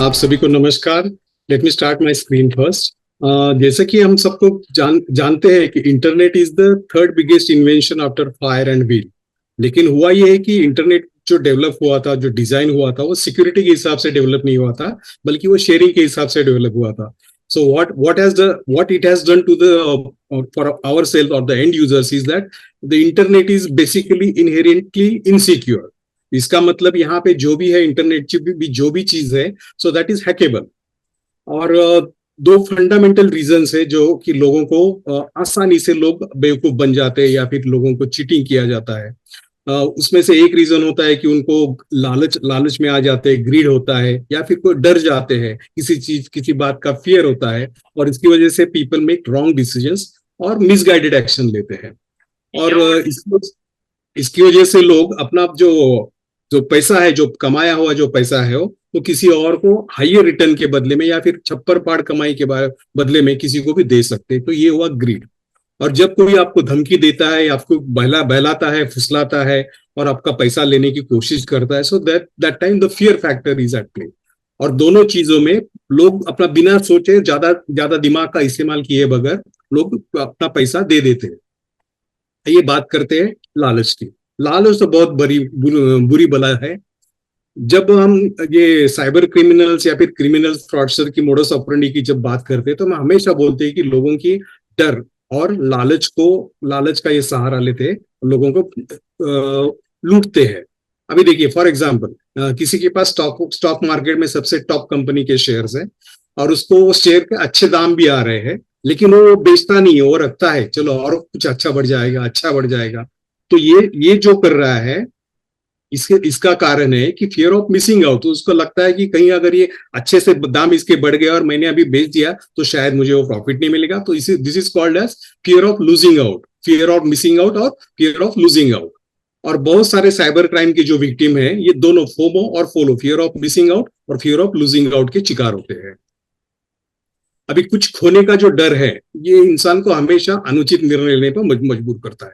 आप सभी को नमस्कार। Let me start my screen first. जैसे कि हम सबको जानते हैं कि internet is the third biggest invention after fire and wheel. लेकिन हुआ ये है कि इंटरनेट जो डेवलप हुआ था, जो डिजाइन हुआ था, वो सिक्योरिटी के हिसाब से डेवलप नहीं हुआ था, बल्कि वो शेयरिंग के हिसाब से डेवलप हुआ था। सो what it has done to the for ourselves or the end users is that the internet is basically inherently insecure. इसका मतलब यहाँ पे जो भी है, इंटरनेट जो भी चीज है, सो दैट इज हैकेबल। और दो फंडामेंटल रीजंस है जो कि लोगों को आसानी से लोग बेवकूफ बन जाते हैं या फिर लोगों को चीटिंग किया जाता है। उसमें से एक रीजन होता है कि उनको लालच में आ जाते हैं, ग्रीड होता है, या फिर कोई डर जाते हैं, किसी बात का फियर होता है, और इसकी वजह से पीपल मेक रॉन्ग डिसीजंस और मिसगाइडेड एक्शन लेते हैं। और इसकी वजह से लोग अपना जो जो पैसा है, जो कमाया हुआ जो पैसा है, वो तो किसी और को हाइयर रिटर्न के बदले में या फिर छप्पर पाड़ कमाई के बदले में किसी को भी दे सकते हैं। तो ये हुआ ग्रीड। और जब कोई आपको धमकी देता है, आपको बहलाता है, फुसलाता है और आपका पैसा लेने की कोशिश करता है, so that time the fear factor is at play. और दोनों चीजों में लोग अपना बिना सोचे, ज्यादा ज्यादा दिमाग का इस्तेमाल किए बगैर लोग अपना पैसा दे देते हैं। ये बात करते हैं लालच की। लालच तो बहुत बुरी बला है। जब हम ये साइबर क्रिमिनल्स या फिर क्रिमिनल फ्रॉडस्टर की मोडस ऑपरेंडी की जब बात करते हैं, तो हम हमेशा बोलते हैं कि लोगों की डर और लालच का ये सहारा लेते लोगों को लूटते हैं। अभी देखिए, फॉर एग्जांपल, किसी के पास स्टॉक मार्केट में सबसे टॉप कंपनी के शेयर्स हैं और उसको शेयर के अच्छे दाम भी आ रहे हैं, लेकिन वो बेचता नहीं है, वो रखता है, चलो और कुछ अच्छा बढ़ जाएगा, अच्छा बढ़ जाएगा। तो ये जो कर रहा है, इसका कारण है कि फियर ऑफ मिसिंग आउट। तो उसको लगता है कि कहीं अगर ये अच्छे से दाम इसके बढ़ गया और मैंने अभी बेच दिया तो शायद मुझे वो प्रॉफिट नहीं मिलेगा। तो this is called as fear of losing out, fear of missing out और फियर ऑफ लूजिंग आउट। और बहुत सारे साइबर क्राइम के जो विक्टिम है, ये दोनों फोमो और follow, fear of missing out और फियर ऑफ लूजिंग आउट के शिकार होते हैं। अभी कुछ खोने का जो डर है, ये इंसान को हमेशा अनुचित निर्णय लेने पर मजबूर करता है।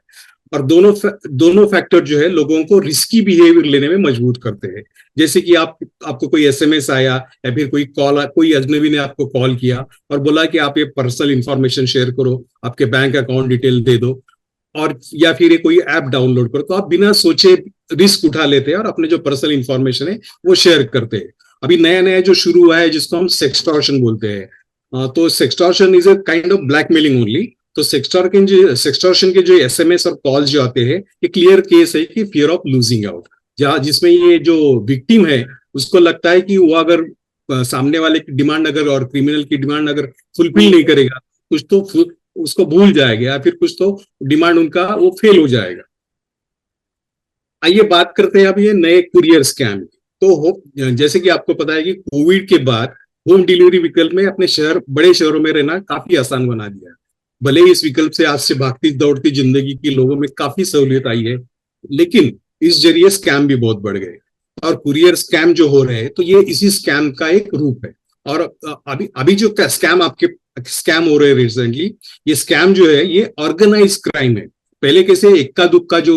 और दोनों फैक्टर जो है लोगों को रिस्की बिहेवियर लेने में मजबूर करते हैं। जैसे कि आपको कोई एसएमएस आया या फिर कोई अजनबी ने आपको कॉल किया और बोला कि आप ये पर्सनल इंफॉर्मेशन शेयर करो, आपके बैंक अकाउंट डिटेल दे दो, और या फिर ये कोई ऐप डाउनलोड करो, तो आप बिना सोचे रिस्क उठा लेते हैं और अपने जो पर्सनल इंफॉर्मेशन है वो शेयर करते हैं। अभी नया नया जो शुरू हुआ है, जिसको हम सेक्सटॉर्शन बोलते हैं, तो sextortion is a kind of blackmailing only. तो सेक्सटॉर्शन के जो एसएमएस और कॉल्स जो आते हैं, ये क्लियर केस है कि फियर ऑफ लूजिंग आउट, जिसमें ये जो विक्टिम है उसको लगता है कि वो अगर सामने वाले की डिमांड अगर और क्रिमिनल की डिमांड अगर फुलफिल नहीं करेगा, कुछ तो उसको भूल जाएगा या फिर कुछ तो डिमांड उनका वो फेल हो जाएगा। आइए बात करते हैं अब ये नए कुरियर स्कैम। तो जैसे कि आपको पता है कि कोविड के बाद होम डिलीवरी विकल्प में अपने बड़े शहरों में रहना काफी आसान बना दिया है। भले ही इस विकल्प से आज से भागती दौड़ती जिंदगी की लोगों में काफी सहूलियत आई है, लेकिन इस जरिए स्कैम भी बहुत बढ़ गए। और कुरियर स्कैम जो हो रहे हैं, तो ये इसी स्कैम का एक रूप है। और अभी जो स्कैम हो रहे हैं रिसेंटली, ये स्कैम जो है ये ऑर्गेनाइज क्राइम है। पहले कैसे इक्का दुक्का जो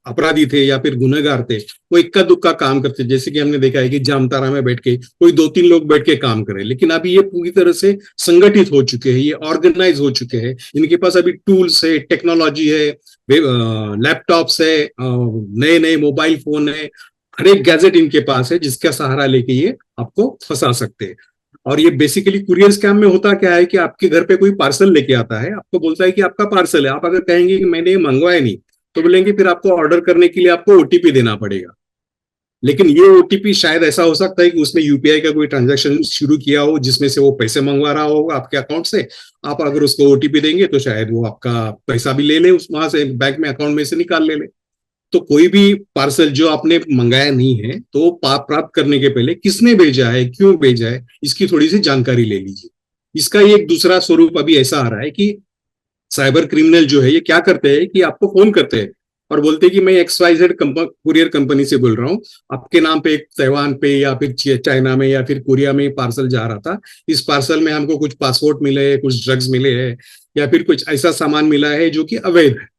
अपराधी थे या फिर गुनहगार थे, वो इक्का दुक्का काम करते, जैसे कि हमने देखा है कि जामतारा में बैठ के कोई 2-3 लोग बैठ के काम करे। लेकिन अभी ये पूरी तरह से संगठित हो चुके हैं, ये ऑर्गेनाइज हो चुके हैं। इनके पास अभी टूल्स है, टेक्नोलॉजी है, लैपटॉप्स है, नए नए मोबाइल फोन है, हर एक गैजेट इनके पास है जिसका सहारा लेके ये आपको फंसा सकते हैं। और ये बेसिकली कुरियर स्कैम में होता क्या है कि आपके घर पे कोई पार्सल लेके आता है, आपको बोलता है कि आपका पार्सल है। आप अगर कहेंगे कि मैंने ये मंगवाया नहीं, तो बोलेंगे फिर आपको ऑर्डर करने के लिए आपको ओटीपी देना पड़ेगा। लेकिन ये ओटीपी शायद ऐसा हो सकता है कि उसने यूपीआई का कोई ट्रांजैक्शन शुरू किया हो जिसमें से वो पैसे मंगवा रहा होगा आपके अकाउंट से। आप अगर उसको ओटीपी देंगे तो शायद वो आपका पैसा भी ले ले, उस वहां से बैंक में अकाउंट में से निकाल ले। तो कोई भी पार्सल जो आपने मंगाया नहीं है, तो प्राप्त करने के पहले किसने भेजा है, क्यों भेजा है, इसकी थोड़ी सी जानकारी ले लीजिए। इसका ये एक दूसरा स्वरूप अभी ऐसा आ रहा है कि साइबर क्रिमिनल जो है ये क्या करते हैं कि आपको फोन करते हैं और बोलते हैं कि मैं XYZ कुरियर कंपनी से बोल रहा हूँ, आपके नाम पे एक ताइवान पे या फिर चाइना में या फिर कोरिया में पार्सल जा रहा था। इस पार्सल में हमको कुछ पासपोर्ट मिले हैं, कुछ ड्रग्स मिले हैं, या फिर कुछ ऐसा सामान मिला है जो कि अवैध है।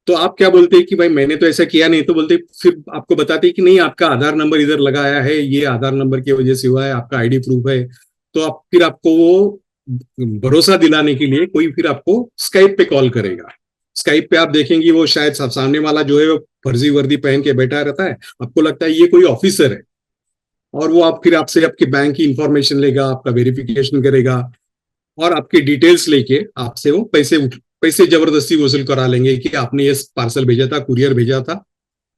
तो आप क्या बोलते हैं कि भाई मैंने तो ऐसा किया नहीं, तो बोलते फिर आपको बताते हैं कि नहीं आपका आधार नंबर इधर लगाया है, ये आधार नंबर की वजह से हुआ है, आपका आईडी प्रूफ है। तो आप फिर आपको वो भरोसा दिलाने के लिए कोई फिर आपको स्काइप पे कॉल करेगा। स्काइप पे आप देखेंगे वो शायद सामने वाला जो है वो फर्जी वर्दी पहन के बैठा रहता है, आपको लगता है ये कोई ऑफिसर है, और वो आप फिर आपसे आपके बैंक की इंफॉर्मेशन लेगा, आपका वेरिफिकेशन करेगा, और आपकी डिटेल्स लेके आपसे वो पैसे जबरदस्ती वसूल करा लेंगे कि आपने ये पार्सल भेजा था, कुरियर भेजा था,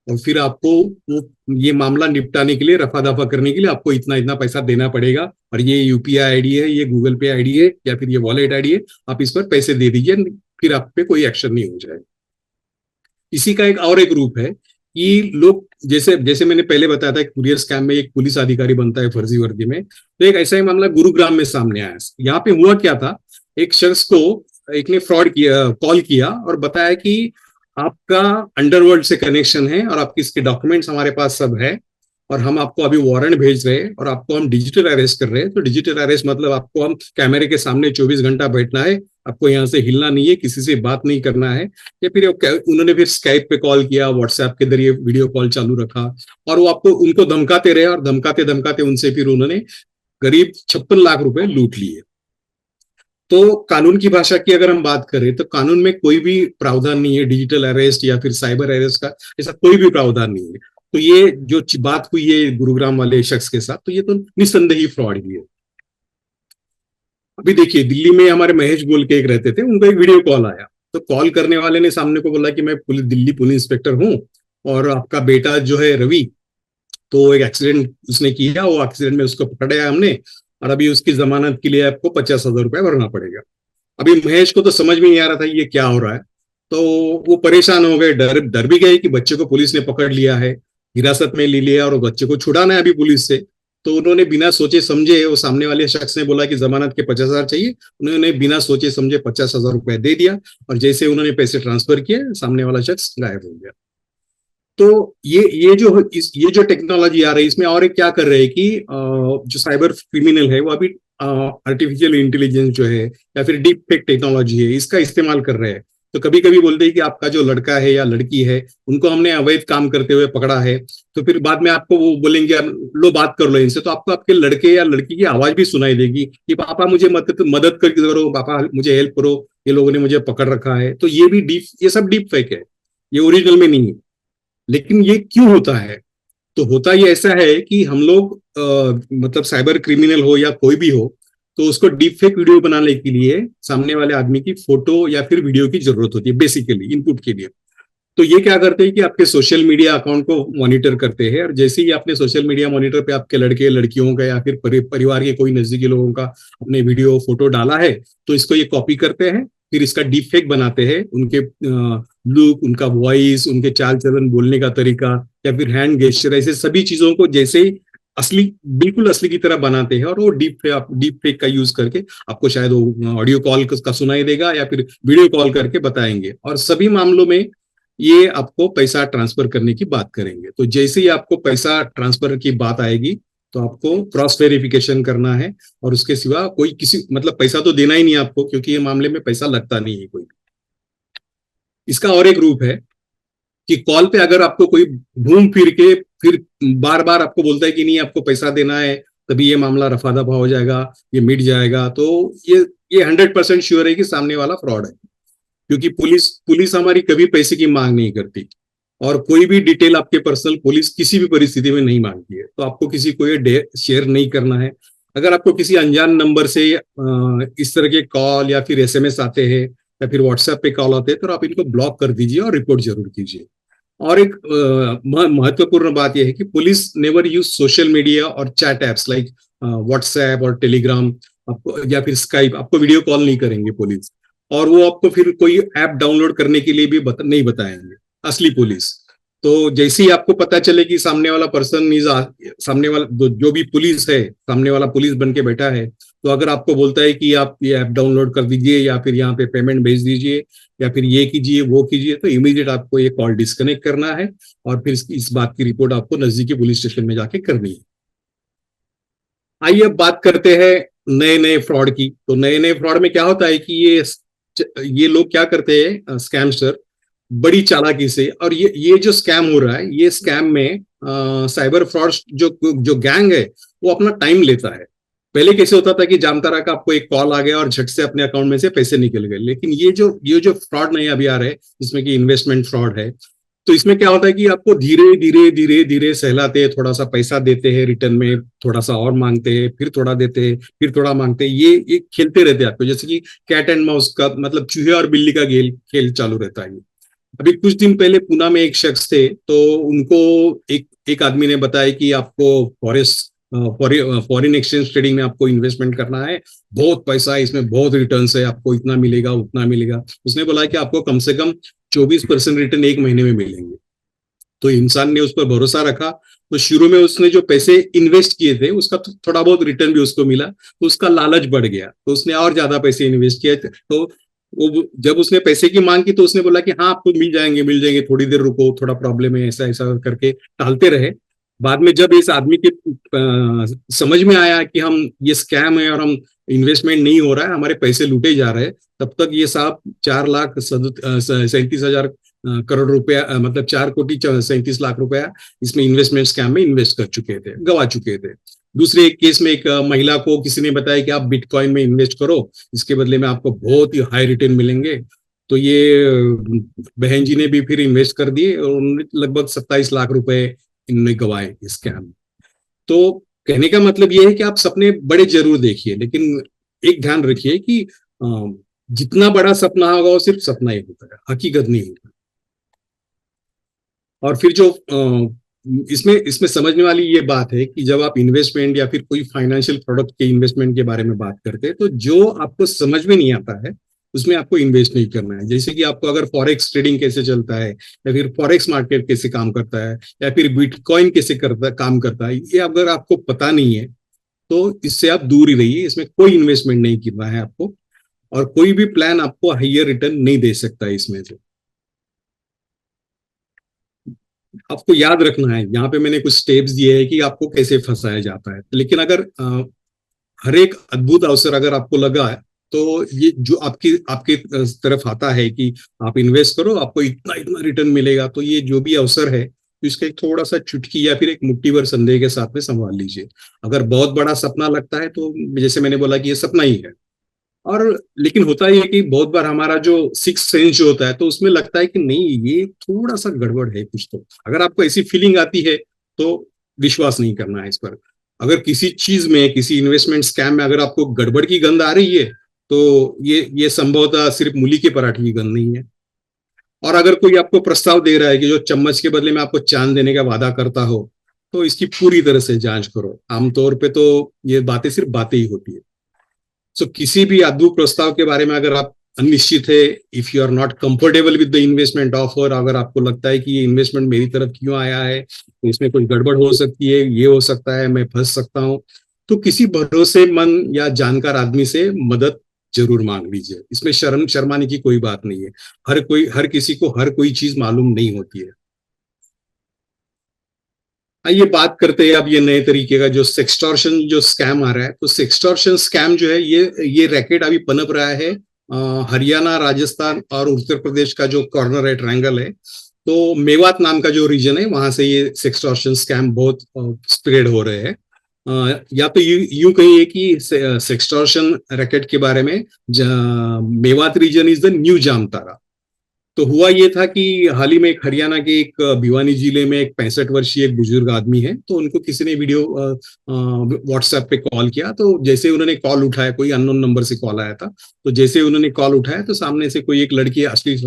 और फिर आपको वो ये मामला निपटाने के लिए, रफा दफा करने के लिए आपको इतना इतना पैसा देना पड़ेगा, और ये यूपीआई आईडी है, ये गूगल पे आईडी है, या फिर ये वॉलेट आईडी है, आप इस पर पैसे दे दीजिए, फिर आप पे कोई एक्शन नहीं हो जाएगा। इसी का एक और एक रूप है कि लोग, जैसे जैसे मैंने पहले बताया था, कुरियर स्कैम में एक पुलिस अधिकारी बनता है फर्जी वर्दी में, तो एक ऐसा ही मामला गुरुग्राम में सामने आया। यहाँ पे हुआ क्या था, एक शख्स को एक ने फ्रॉड किया, कॉल किया और बताया कि आपका अंडरवर्ल्ड से कनेक्शन है और आपकी इसके डॉक्यूमेंट्स हमारे पास सब है, और हम आपको अभी वारंट भेज रहे हैं और आपको हम डिजिटल अरेस्ट कर रहे हैं। तो डिजिटल अरेस्ट मतलब आपको हम कैमरे के सामने 24 घंटा बैठना है, आपको यहाँ से हिलना नहीं है, किसी से बात नहीं करना है। या फिर उन्होंने फिर स्काइप पे कॉल किया, व्हाट्सएप के जरिए वीडियो कॉल चालू रखा, और वो आपको उनको धमकाते रहे, और धमकाते धमकाते उनसे फिर उन्होंने करीब 56 लाख रुपए लूट लिए। तो कानून की भाषा की अगर हम बात करें तो कानून में कोई भी प्रावधान नहीं है डिजिटल अरेस्ट या फिर साइबर अरेस्ट का, ऐसा कोई भी प्रावधान नहीं है। तो ये जो बात हुई है गुरुग्राम वाले शख्स के साथ, तो ये तो निस्संदेह ही फ्रॉड ही है। अभी देखिए, दिल्ली में हमारे महेश बोल के एक रहते थे, उनको एक वीडियो कॉल आया, तो कॉल करने वाले ने सामने को बोला कि मैं दिल्ली पुलिस इंस्पेक्टर हूँ, और आपका बेटा जो है रवि, तो एक एक्सीडेंट उसने किया, वो एक्सीडेंट में उसको पकड़ा हमने, और अभी उसकी जमानत के लिए आपको 50,000 रुपए भरना पड़ेगा। अभी महेश को तो समझ में नहीं आ रहा था ये क्या हो रहा है, तो वो परेशान हो गए, डर डर भी गए कि बच्चे को पुलिस ने पकड़ लिया है, हिरासत में ले लिया, और बच्चे को छुड़ाना है अभी पुलिस से। तो उन्होंने बिना सोचे समझे, वो सामने वाले शख्स ने बोला कि जमानत के 50,000 चाहिए, उन्होंने बिना सोचे समझे 50,000 रुपए दे दिया, और जैसे उन्होंने पैसे ट्रांसफर किए, सामने वाला शख्स गायब हो गया। तो ये जो टेक्नोलॉजी आ रही है, इसमें और एक क्या कर रहे हैं कि जो साइबर क्रिमिनल है वो अभी आर्टिफिशियल इंटेलिजेंस जो है या फिर डीप फेक टेक्नोलॉजी है, इसका इस्तेमाल कर रहे हैं। तो कभी कभी बोलते हैं कि आपका जो लड़का है या लड़की है, उनको हमने अवैध काम करते हुए पकड़ा है, तो फिर बाद में आपको वो बोलेंगे लो बात कर लो इनसे, तो आपको आपके लड़के या लड़की की आवाज भी सुनाई देगी कि पापा मुझे मदद कर करो, पापा मुझे हेल्प करो, ये लोगों ने मुझे पकड़ रखा है। तो ये सब डीप फेक है, ये ओरिजिनल में नहीं है। लेकिन ये क्यों होता है? तो होता ये ऐसा है कि हम लोग मतलब साइबर क्रिमिनल हो या कोई भी हो, तो उसको डीप फेक वीडियो बनाने के लिए सामने वाले आदमी की फोटो या फिर वीडियो की जरूरत होती है, बेसिकली इनपुट के लिए। तो ये क्या करते हैं कि आपके सोशल मीडिया अकाउंट को मॉनिटर करते हैं, और जैसे ही आपने सोशल मीडिया मॉनिटर पे आपके लड़के लड़कियों का या फिर परिवार के कोई नजदीकी लोगों का अपने वीडियो फोटो डाला है, तो इसको ये कॉपी करते हैं, फिर इसका डीप फेक बनाते हैं, उनके लुक, उनका वॉइस, उनके चाल चलन, बोलने का तरीका, या फिर हैंड गेस्चर, ऐसे सभी चीजों को जैसे असली, बिल्कुल असली की तरह बनाते हैं, और वो डीप फेक का यूज करके आपको शायद वो ऑडियो कॉल का सुनाई देगा या फिर वीडियो कॉल करके बताएंगे, और सभी मामलों में ये आपको पैसा ट्रांसफर करने की बात करेंगे। तो जैसे ही आपको पैसा ट्रांसफर की बात आएगी, तो आपको क्रॉस वेरिफिकेशन करना है, और उसके सिवा कोई किसी मतलब पैसा तो देना ही नहीं आपको, क्योंकि ये मामले में पैसा लगता नहीं है कोई। इसका और एक रूप है कि कॉल पे अगर आपको कोई घूम फिर के फिर बार बार आपको बोलता है कि नहीं आपको पैसा देना है, तभी ये मामला रफा दफा हो जाएगा, ये मिट जाएगा, तो ये 100% श्योर है कि सामने वाला फ्रॉड है। क्योंकि पुलिस पुलिस हमारी कभी पैसे की मांग नहीं करती, और कोई भी डिटेल आपके पर्सनल पुलिस किसी भी परिस्थिति में नहीं मांगती है, तो आपको किसी को ये शेयर नहीं करना है। अगर आपको किसी अनजान नंबर से इस तरह के कॉल या फिर एसएमएस आते हैं या फिर व्हाट्सएप पे कॉल आते हैं, तो आप इनको ब्लॉक कर दीजिए और रिपोर्ट जरूर कीजिए। और एक महत्वपूर्ण बात यह है कि police never use social media और चैट एप्स लाइक व्हाट्सएप और टेलीग्राम, आपको या फिर स्काइप, आपको वीडियो कॉल नहीं करेंगे पुलिस, और वो आपको फिर कोई ऐप डाउनलोड करने के लिए भी नहीं बताएंगे असली पुलिस। तो जैसे ही आपको पता चले कि सामने वाला पर्सन सामने वाला जो भी पुलिस है, सामने वाला पुलिस बन के बैठा है, तो अगर आपको बोलता है कि आप ये ऐप डाउनलोड कर दीजिए या फिर यहाँ पे पेमेंट भेज दीजिए या फिर ये कीजिए वो कीजिए, तो इमीडिएट आपको ये कॉल डिस्कनेक्ट करना है, और फिर इस बात की रिपोर्ट आपको नजदीकी पुलिस स्टेशन में जाके करनी है। आइए अब बात करते हैं नए नए फ्रॉड की। तो नए नए फ्रॉड में क्या होता है कि ये लोग क्या करते हैं, स्कैमस्टर, बड़ी चालाकी से। और ये जो स्कैम हो रहा है, ये स्कैम में साइबर फ्रॉड जो जो गैंग है वो अपना टाइम लेता है। पहले कैसे होता था कि जामतारा का आपको एक कॉल आ गया और झट से अपने अकाउंट में से पैसे निकल गए, लेकिन ये जो फ्रॉड नहीं अभी आ रहे हैं, जिसमें कि इन्वेस्टमेंट फ्रॉड है, तो इसमें क्या होता है कि आपको धीरे धीरे धीरे धीरे सहलाते हैं, थोड़ा सा पैसा देते हैं, रिटर्न में थोड़ा सा और मांगते हैं, फिर थोड़ा देते हैं, फिर थोड़ा मांगते हैं। ये खेलते रहते हैं आपको, जैसे कि कैट एंड माउस का, मतलब चूहे और बिल्ली का खेल खेल चालू रहता है। अभी कुछ दिन पहले पुणे में एक शख्स थे, तो उनको एक एक आदमी ने बताया कि आपको फॉरेस्ट फॉरेन एक्सचेंज ट्रेडिंग में आपको इन्वेस्टमेंट करना है, बहुत पैसा है इसमें, बहुत रिटर्न है, आपको इतना मिलेगा उतना मिलेगा। उसने बोला कि आपको कम से कम 24% रिटर्न एक महीने में मिलेंगे। तो इंसान ने उस पर भरोसा रखा, तो शुरू में उसने जो पैसे इन्वेस्ट किए थे उसका थोड़ा बहुत रिटर्न भी उसको मिला, तो उसका लालच बढ़ गया, तो उसने और ज्यादा पैसे इन्वेस्ट किए। तो वो जब उसने पैसे की मांग की तो उसने बोला कि हाँ आपको मिल जाएंगे, थोड़ी देर रुको, थोड़ा प्रॉब्लम है, ऐसा ऐसा करके टालते रहे। बाद में जब इस आदमी के समझ में आया कि हम ये स्कैम है और हम इन्वेस्टमेंट नहीं हो रहा है, हमारे पैसे लूटे जा रहे हैं, तब तक ये साहब 4,37,000 करोड़ रुपया, मतलब 4,37,00,000 रुपया इसमें इन्वेस्टमेंट स्कैम में इन्वेस्ट कर चुके थे, गवा चुके थे। दूसरे एक केस में एक महिला को किसी ने बताया कि आप बिटकॉइन में इन्वेस्ट करो, इसके बदले में आपको बहुत ही हाई रिटर्न मिलेंगे। तो ये बहन जी ने भी फिर इन्वेस्ट कर दिए और उन्होंने लगभग 27 लाख रुपए इन्होंने गवाए इस स्कैम। तो कहने का मतलब ये है कि आप सपने बड़े जरूर देखिए, लेकिन एक ध्यान रखिए कि जितना बड़ा सपना होगा वो सिर्फ सपना ही होता है, हकीकत नहीं होता। और फिर जो इसमें इसमें समझने वाली ये बात है कि जब आप इन्वेस्टमेंट या फिर कोई फाइनेंशियल प्रोडक्ट के इन्वेस्टमेंट के बारे में बात करते हैं, तो जो आपको समझ में नहीं आता है उसमें आपको इन्वेस्ट नहीं करना है। जैसे कि आपको अगर फॉरेक्स ट्रेडिंग कैसे चलता है, या फिर फॉरेक्स मार्केट कैसे काम करता है, या फिर बिटकॉइन कैसे काम करता है, ये अगर आपको पता नहीं है तो इससे आप दूर ही रहिए। इसमें कोई इन्वेस्टमेंट नहीं करना है आपको, और कोई भी प्लान आपको हाइयर रिटर्न नहीं दे सकता इसमें से। आपको याद रखना है, यहाँ पे मैंने कुछ स्टेप्स दिए हैं कि आपको कैसे फंसाया जाता है। लेकिन अगर हर एक अद्भुत अवसर अगर आपको लगा है, तो ये जो आपकी आपके तरफ आता है कि आप इन्वेस्ट करो, आपको इतना इतना रिटर्न मिलेगा, तो ये जो भी अवसर है, तो इसका एक थोड़ा सा चुटकी या फिर एक मुट्ठी भर संदेह के साथ में संभाल लीजिए। अगर बहुत बड़ा सपना लगता है तो जैसे मैंने बोला कि ये सपना ही है। और लेकिन होता ही है कि बहुत बार हमारा जो सिक्स सेंस जो होता है, तो उसमें लगता है कि नहीं ये थोड़ा सा गड़बड़ है कुछ। तो अगर आपको ऐसी फीलिंग आती है तो विश्वास नहीं करना है इस पर। अगर किसी चीज में, किसी इन्वेस्टमेंट स्कैम में अगर आपको गड़बड़ की गंध आ रही है, तो ये संभवतः सिर्फ मूली के पराठे की गंध नहीं है। और अगर कोई आपको प्रस्ताव दे रहा है कि जो चम्मच के बदले में आपको चांद देने का वादा करता हो, तो इसकी पूरी तरह से जांच करो। आमतौर पे तो ये बातें सिर्फ बातें ही होती है। सो किसी भी अद्भुत प्रस्ताव के बारे में अगर आप अनिश्चित है, if you are not comfortable with the investment offer, अगर आपको लगता है कि ये इन्वेस्टमेंट मेरी तरफ क्यों आया है, तो इसमें कोई गड़बड़ हो सकती है, ये हो सकता है, मैं फंस सकता हूँ, तो किसी भरोसेमंद या जानकार आदमी से मदद जरूर मांग लीजिए। इसमें शर्माने की कोई बात नहीं है। हर किसी को हर कोई चीज मालूम नहीं होती है। आइए बात करते हैं अब ये नए तरीके का जो सेक्सटॉर्शन जो स्कैम आ रहा है। तो सेक्सटॉर्शन स्कैम जो है, ये रैकेट अभी पनप रहा है हरियाणा, राजस्थान और उत्तर प्रदेश का जो कॉर्नर है, ट्रायंगल है, तो मेवात नाम का जो रीजन है, वहां से ये सेक्सटॉर्शन स्कैम बहुत स्प्रेड हो रहे हैं। या तो यूं कहिए कि सेक्सटॉर्शन रैकेट के बारे में Mewat region is the new Jamtara. तो हुआ ये था कि हाल ही में एक हरियाणा के एक भिवानी जिले में एक 65 वर्षीय एक बुजुर्ग आदमी है, तो उनको किसी ने वीडियो व्हाट्सएप पे कॉल किया। तो जैसे उन्होंने कॉल उठाया, कोई अननोन नंबर से कॉल आया था, तो जैसे उन्होंने कॉल उठाया तो सामने से कोई एक लड़की अश्लील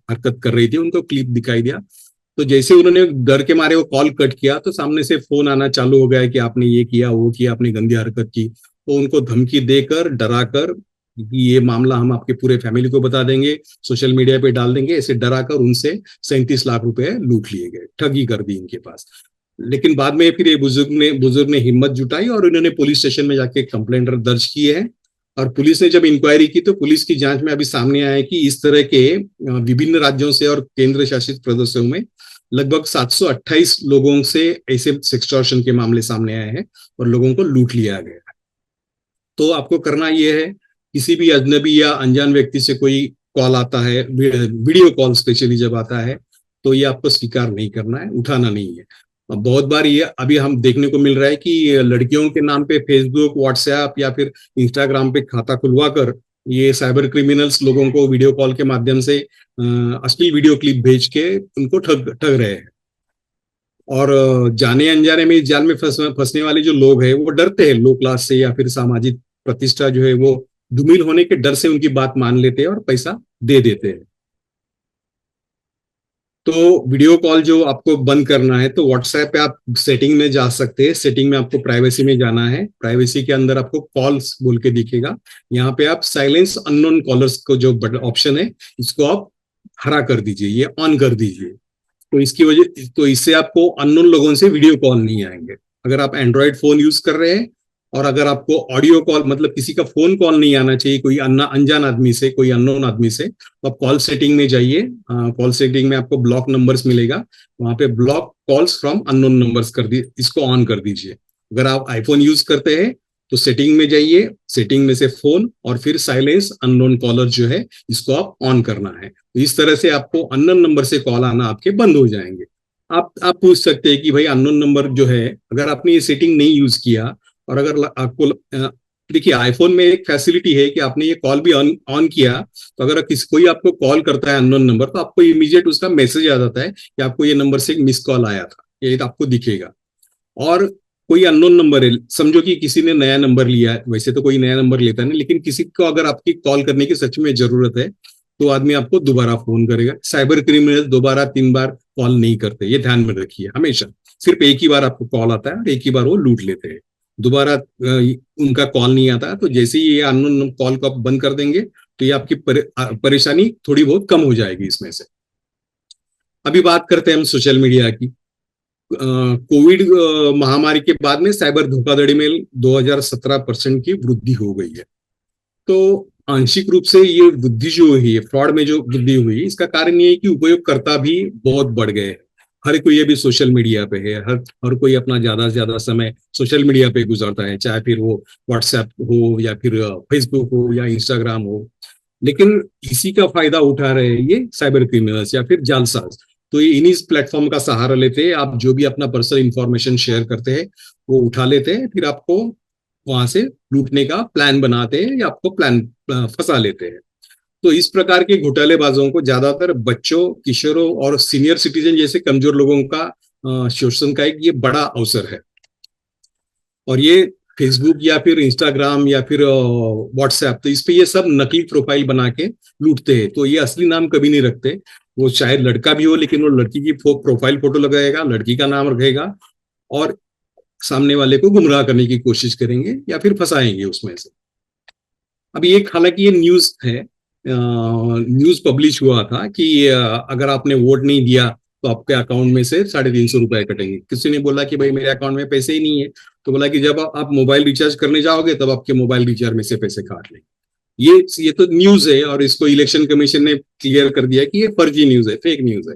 हरकत कर रही थी, उनको क्लिप दिखाई दिया। तो जैसे उन्होंने डर के मारे वो कॉल कट किया, तो सामने से फोन आना चालू हो गया कि आपने ये किया, वो किया, आपने गंदी हरकत की। तो उनको धमकी देकर, डराकर कि ये मामला हम आपके पूरे फैमिली को बता देंगे, सोशल मीडिया पे डाल देंगे, ऐसे डराकर उनसे 37 लाख रुपए लूट लिए गए, ठगी कर दी इनके पास। लेकिन बाद में फिर ये बुजुर्ग ने हिम्मत जुटाई और इन्होंने पुलिस स्टेशन में जाके कंप्लेंट दर्ज किए हैं। और पुलिस ने जब इंक्वायरी की, तो पुलिस की जांच में अभी सामने आया है कि इस तरह के विभिन्न राज्यों से और केंद्र शासित प्रदेशों में लगभग 728 लोगों से ऐसे सेक्सटॉर्शन के मामले सामने आए हैं और लोगों को लूट लिया गया। तो आपको करना यह है, किसी भी अजनबी या अनजान व्यक्ति से कोई कॉल आता है, वीडियो कॉल स्पेशली जब आता है, तो ये आपको स्वीकार नहीं करना है, उठाना नहीं है। बहुत बार ये अभी हम देखने को मिल रहा है कि लड़कियों के नाम पे फेसबुक, व्हाट्सएप या फिर इंस्टाग्राम पे खाता खुलवा कर ये साइबर क्रिमिनल्स लोगों को वीडियो कॉल के माध्यम से अश्लील वीडियो क्लिप भेज के उनको ठग ठग रहे हैं। और जाने अनजाने में इस जाल में फंसने वाले जो लोग हैं वो डरते हैं लो क्लास से, या फिर सामाजिक प्रतिष्ठा जो है वो धूमिल होने के डर से उनकी बात मान लेते हैं और पैसा दे देते हैं। तो वीडियो कॉल जो आपको बंद करना है तो व्हाट्सएप पे आप सेटिंग में जा सकते हैं। सेटिंग में आपको प्राइवेसी में जाना है। प्राइवेसी के अंदर आपको कॉल्स बोल के दिखेगा। यहाँ पे आप साइलेंस अननोन कॉलर्स को जो ऑप्शन है इसको आप हरा कर दीजिए, ये ऑन कर दीजिए। तो इसकी वजह तो इससे आपको अननोन लोगों से वीडियो कॉल नहीं आएंगे। अगर आप एंड्रॉयड फोन यूज कर रहे हैं और अगर आपको ऑडियो कॉल मतलब किसी का फोन कॉल नहीं आना चाहिए, कोई अनजान आदमी से, कोई अननोन आदमी से, तो आप कॉल सेटिंग में जाइए। कॉल सेटिंग में आपको ब्लॉक नंबर्स मिलेगा, वहां पे block calls from unknown numbers कर दी, इसको ऑन कर दीजिए। अगर आप आईफोन यूज करते हैं तो सेटिंग में जाइए, सेटिंग में से फोन और फिर साइलेंस अननोन कॉलर जो है इसको आप ऑन करना है। तो इस तरह से आपको अननोन नंबर से कॉल आना आपके बंद हो जाएंगे। आप पूछ सकते हैं कि भाई अननोन नंबर जो है, अगर आपने ये सेटिंग नहीं यूज किया और अगर आपको देखिए आईफोन में एक फैसिलिटी है कि आपने ये कॉल भी ऑन किया, तो अगर कोई आपको कॉल करता है अननोन नंबर तो आपको इमीडिएट उसका मैसेज आ जाता है कि आपको ये नंबर से एक मिस कॉल आया था, ये आपको दिखेगा। और कोई अननोन नंबर है, समझो कि किसी ने नया नंबर लिया है, वैसे तो कोई नया नंबर लेता नहीं, लेकिन किसी को अगर आपकी कॉल करने की सच में जरूरत है तो आदमी आपको दोबारा फोन करेगा। साइबर क्रिमिनल दोबारा 3 बार कॉल नहीं करते, ये ध्यान में रखिए हमेशा। सिर्फ एक ही बार आपको कॉल आता है और एक ही बार वो लूट लेते हैं, दोबारा उनका कॉल नहीं आता। तो जैसे ही ये अननोन कॉल को आप बंद कर देंगे तो ये आपकी परेशानी थोड़ी बहुत कम हो जाएगी इसमें से। अभी बात करते हैं हम सोशल मीडिया की। कोविड महामारी के बाद में साइबर धोखाधड़ी में 2017% की वृद्धि हो गई है। तो आंशिक रूप से ये वृद्धि जो हुई है, फ्रॉड में जो वृद्धि हुई है, इसका कारण ये है कि उपयोगकर्ता भी बहुत बढ़ गए हैं। हर कोई अभी सोशल मीडिया पे है, हर कोई अपना ज्यादा से ज्यादा समय सोशल मीडिया पे गुजारता है, चाहे फिर वो व्हाट्सएप हो या फिर फेसबुक हो या इंस्टाग्राम हो। लेकिन इसी का फायदा उठा रहे हैं ये साइबर क्रिमिनल्स या फिर जालसाज। तो ये इन्हीं प्लेटफॉर्म का सहारा लेते हैं। आप जो भी अपना पर्सनल इंफॉर्मेशन शेयर करते हैं वो उठा लेते हैं, फिर आपको वहां से लूटने का प्लान बनाते हैं या आपको प्लान फंसा लेते हैं। तो इस प्रकार के घोटालेबाजों को ज्यादातर बच्चों, किशोरों और सीनियर सिटीजन जैसे कमजोर लोगों का शोषण का एक ये बड़ा अवसर है। और ये फेसबुक या फिर इंस्टाग्राम या फिर व्हाट्सएप, तो इस पे ये सब नकली प्रोफाइल बना के लूटते हैं। तो ये असली नाम कभी नहीं रखते। वो शायद लड़का भी हो लेकिन वो लड़की की प्रोफाइल फोटो लगाएगा, लड़की का नाम रखेगा और सामने वाले को गुमराह करने की कोशिश करेंगे या फिर फंसाएंगे उसमें से। अभी एक हालांकि ये न्यूज है, न्यूज पब्लिश हुआ था कि अगर आपने वोट नहीं दिया तो आपके अकाउंट में से 350 रुपए कटेंगे। किसी ने बोला कि भाई मेरे अकाउंट में पैसे ही नहीं है, तो बोला कि जब आप मोबाइल रिचार्ज करने जाओगे तब आपके मोबाइल रिचार्ज में से पैसे काट लेंगे। ये तो न्यूज है और इसको इलेक्शन कमीशन ने क्लियर कर दिया कि ये फर्जी न्यूज है, फेक न्यूज है।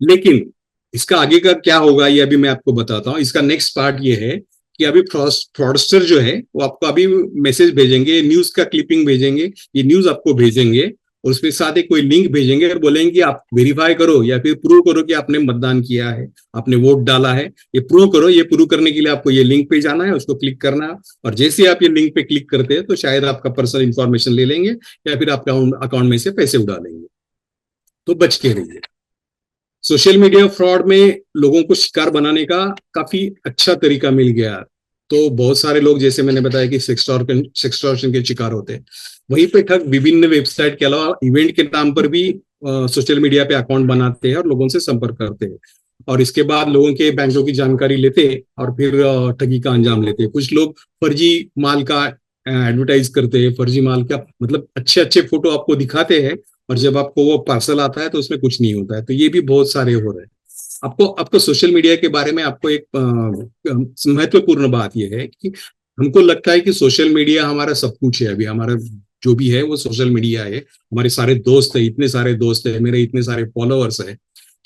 लेकिन इसका आगे का क्या होगा ये अभी मैं आपको बताता हूँ। इसका नेक्स्ट पार्ट ये है कि अभी फ्रॉडस्टर जो है वो आपको अभी मैसेज भेजेंगे, न्यूज का क्लिपिंग भेजेंगे, ये न्यूज आपको भेजेंगे और उसके साथ एक कोई लिंक भेजेंगे और बोलेंगे कि आप वेरीफाई करो या फिर प्रूव करो कि आपने मतदान किया है, आपने वोट डाला है, ये प्रूव करो। ये प्रूव करने के लिए आपको ये लिंक पे जाना है, उसको क्लिक करना है और जैसे आप ये लिंक पे क्लिक करते हैं तो शायद आपका पर्सनल इंफॉर्मेशन ले लेंगे या फिर आपका अकाउंट में से पैसे उड़ा लेंगे। तो बच के रहिए। सोशल मीडिया फ्रॉड में लोगों को शिकार बनाने का काफी अच्छा तरीका मिल गया। तो बहुत सारे लोग जैसे मैंने बताया कि सेक्सटॉर्शन के शिकार होते हैं। वहीं पे ठग विभिन्न वेबसाइट के अलावा इवेंट के नाम पर भी सोशल मीडिया पे अकाउंट बनाते हैं और लोगों से संपर्क करते हैं और इसके बाद लोगों के बैंकों की जानकारी लेते हैं और फिर ठगी का अंजाम लेते हैं। कुछ लोग फर्जी माल का एडवर्टाइज करते हैं, फर्जी माल का मतलब अच्छे अच्छे फोटो आपको दिखाते हैं और जब आपको वो पार्सल आता है तो उसमें कुछ नहीं होता है। तो ये भी बहुत सारे हो रहे हैं। आपको सोशल मीडिया के बारे में आपको एक महत्वपूर्ण बात यह है कि हमको लगता है कि सोशल मीडिया हमारा सब कुछ है। अभी हमारा जो भी है वो सोशल मीडिया है। हमारे सारे दोस्त है, इतने सारे दोस्त है, मेरे इतने सारे फॉलोअर्स है।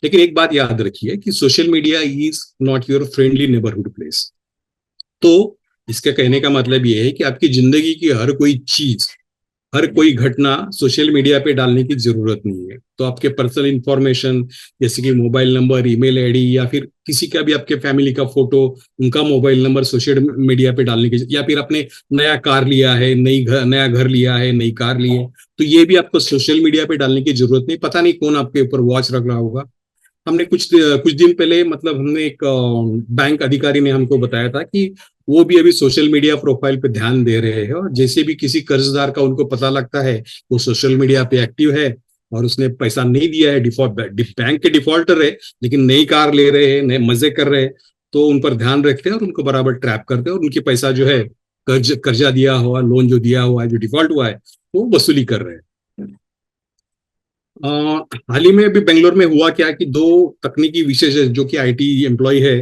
लेकिन एक बात याद रखिए कि social media is not your friendly neighbourhood place. तो इसका कहने का मतलब ये है कि आपकी जिंदगी की हर कोई चीज हर कोई घटना सोशल मीडिया पे डालने की जरूरत नहीं है। तो आपके पर्सनल इंफॉर्मेशन जैसे कि मोबाइल नंबर, ईमेल आईडी या फिर किसी का भी आपके फैमिली का फोटो, उनका मोबाइल नंबर सोशल मीडिया पे डालने की, या फिर आपने नया कार लिया है, नया घर लिया है, नई कार ली है, तो ये भी आपको सोशल मीडिया पे डालने की जरूरत नहीं। पता नहीं कौन आपके ऊपर वॉच रख रहा होगा। हमने कुछ दिन पहले, मतलब हमने एक बैंक अधिकारी ने हमको बताया था कि वो भी अभी सोशल मीडिया प्रोफाइल पे ध्यान दे रहे हैं, और जैसे भी किसी कर्जदार का उनको पता लगता है वो सोशल मीडिया पे एक्टिव है और उसने पैसा नहीं दिया है, डिफॉल्ट बैंक के डिफॉल्टर है, लेकिन नई कार ले रहे हैं, नए मजे कर रहे हैं, तो उन पर ध्यान रखते हैं और उनको बराबर ट्रैप करते हैं और उनके पैसा जो है, कर्जा दिया हुआ, लोन जो दिया हुआ है, जो डिफॉल्ट हुआ है, वो वसूली कर रहे हैं। अ, हाल ही में अभी बेंगलोर में हुआ क्या कि दो तकनीकी विशेषज्ञ जो कि आईटी एम्प्लॉय है,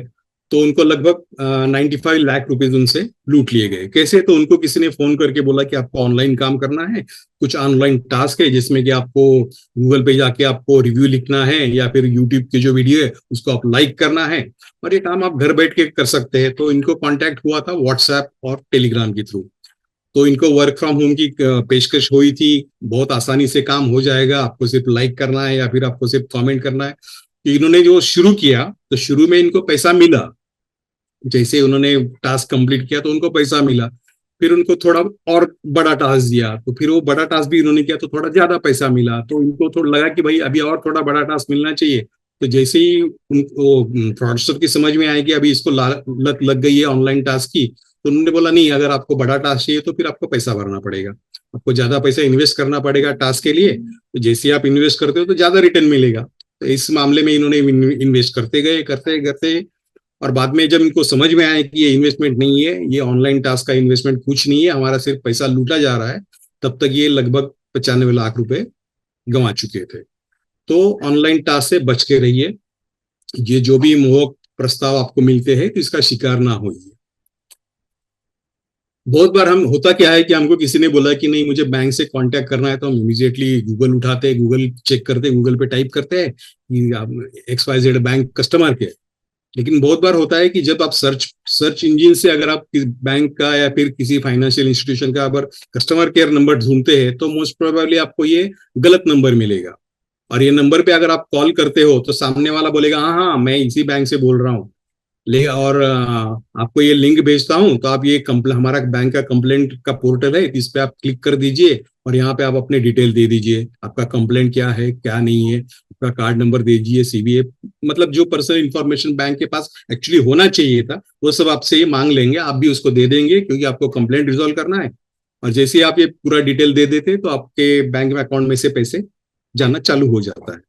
तो उनको लगभग 95 लाख रुपए उनसे लूट लिए गए। कैसे? तो उनको किसी ने फोन करके बोला कि आपको ऑनलाइन काम करना है, कुछ ऑनलाइन टास्क है जिसमें कि आपको गूगल पे जाके आपको रिव्यू लिखना है या फिर यूट्यूब की जो वीडियो है उसको आप लाइक करना है, और ये काम आप घर बैठ के कर सकते हैं। तो इनको कांटेक्ट हुआ था व्हाट्सएप और टेलीग्राम के थ्रू। तो इनको वर्क फ्रॉम होम की पेशकश हुई थी, बहुत आसानी से काम हो जाएगा, आपको सिर्फ लाइक करना है या फिर आपको सिर्फ कमेंट करना है। तो इन्होंने जो शुरू किया, तो शुरू में इनको पैसा मिला, जैसे उन्होंने टास्क कंप्लीट किया तो उनको पैसा मिला। फिर उनको थोड़ा और बड़ा टास्क दिया, तो फिर वो बड़ा टास्क भी उन्होंने किया तो थोड़ा ज्यादा पैसा मिला, तो इनको थोड़ा लगा कि भाई अभी और थोड़ा बड़ा टास्क मिलना चाहिए। तो जैसे ही उनको फ्रॉडस्टर की समझ में आया कि अभी इसको लत लग गई है ऑनलाइन टास्क की, तो उन्होंने बोला नहीं, अगर आपको बड़ा टास्क चाहिए तो फिर आपको पैसा भरना पड़ेगा, आपको ज्यादा पैसा इन्वेस्ट करना पड़ेगा टास्क के लिए। तो जैसे आप इन्वेस्ट करते हो तो ज्यादा रिटर्न मिलेगा। तो इस मामले में इन्होंने इन्वेस्ट करते गए, करते करते, और बाद में जब इनको समझ में आया कि ये इन्वेस्टमेंट नहीं है, ये ऑनलाइन टास्क का इन्वेस्टमेंट कुछ नहीं है, हमारा सिर्फ पैसा लूटा जा रहा है, तब तक ये लगभग 95 लाख रुपए गंवा चुके थे। तो ऑनलाइन टास्क से बच के रहिए, ये जो भी मोहक प्रस्ताव आपको मिलते हैं तो इसका शिकार ना होइए। बहुत बार हम, होता क्या है कि हमको किसी ने बोला कि नहीं मुझे बैंक से कांटेक्ट करना है, तो हम इमीडिएटली गूगल उठाते हैं, गूगल चेक करते हैं, गूगल पे टाइप करते हैं कि XYZ बैंक कस्टमर केयर। लेकिन बहुत बार होता है कि जब आप सर्च इंजन से अगर आप बैंक का या फिर किसी फाइनेंशियल इंस्टीट्यूशन का अगर कस्टमर केयर नंबर ढूंढते हैं तो मोस्ट प्रोबेबली आपको ये गलत नंबर मिलेगा, और ये नंबर पे अगर आप कॉल करते हो तो सामने वाला बोलेगा हाँ हाँ मैं इसी बैंक से बोल रहा हूँ, ले और आपको ये लिंक भेजता हूँ, तो आप ये हमारा बैंक का कंप्लेंट का पोर्टल है, इस पे आप क्लिक कर दीजिए और यहाँ पे आप अपने डिटेल दे दीजिए, आपका कंप्लेंट क्या है क्या नहीं है, आपका कार्ड नंबर दे दीजिए, CVA, मतलब जो पर्सनल इंफॉर्मेशन बैंक के पास एक्चुअली होना चाहिए था वो सब आपसे ये मांग लेंगे, आप भी उसको दे देंगे क्योंकि आपको कंप्लेंट रिजोल्व करना है। और जैसे ही आप ये पूरा डिटेल दे देते तो आपके बैंक में अकाउंट में से पैसे जाना चालू हो जाता है।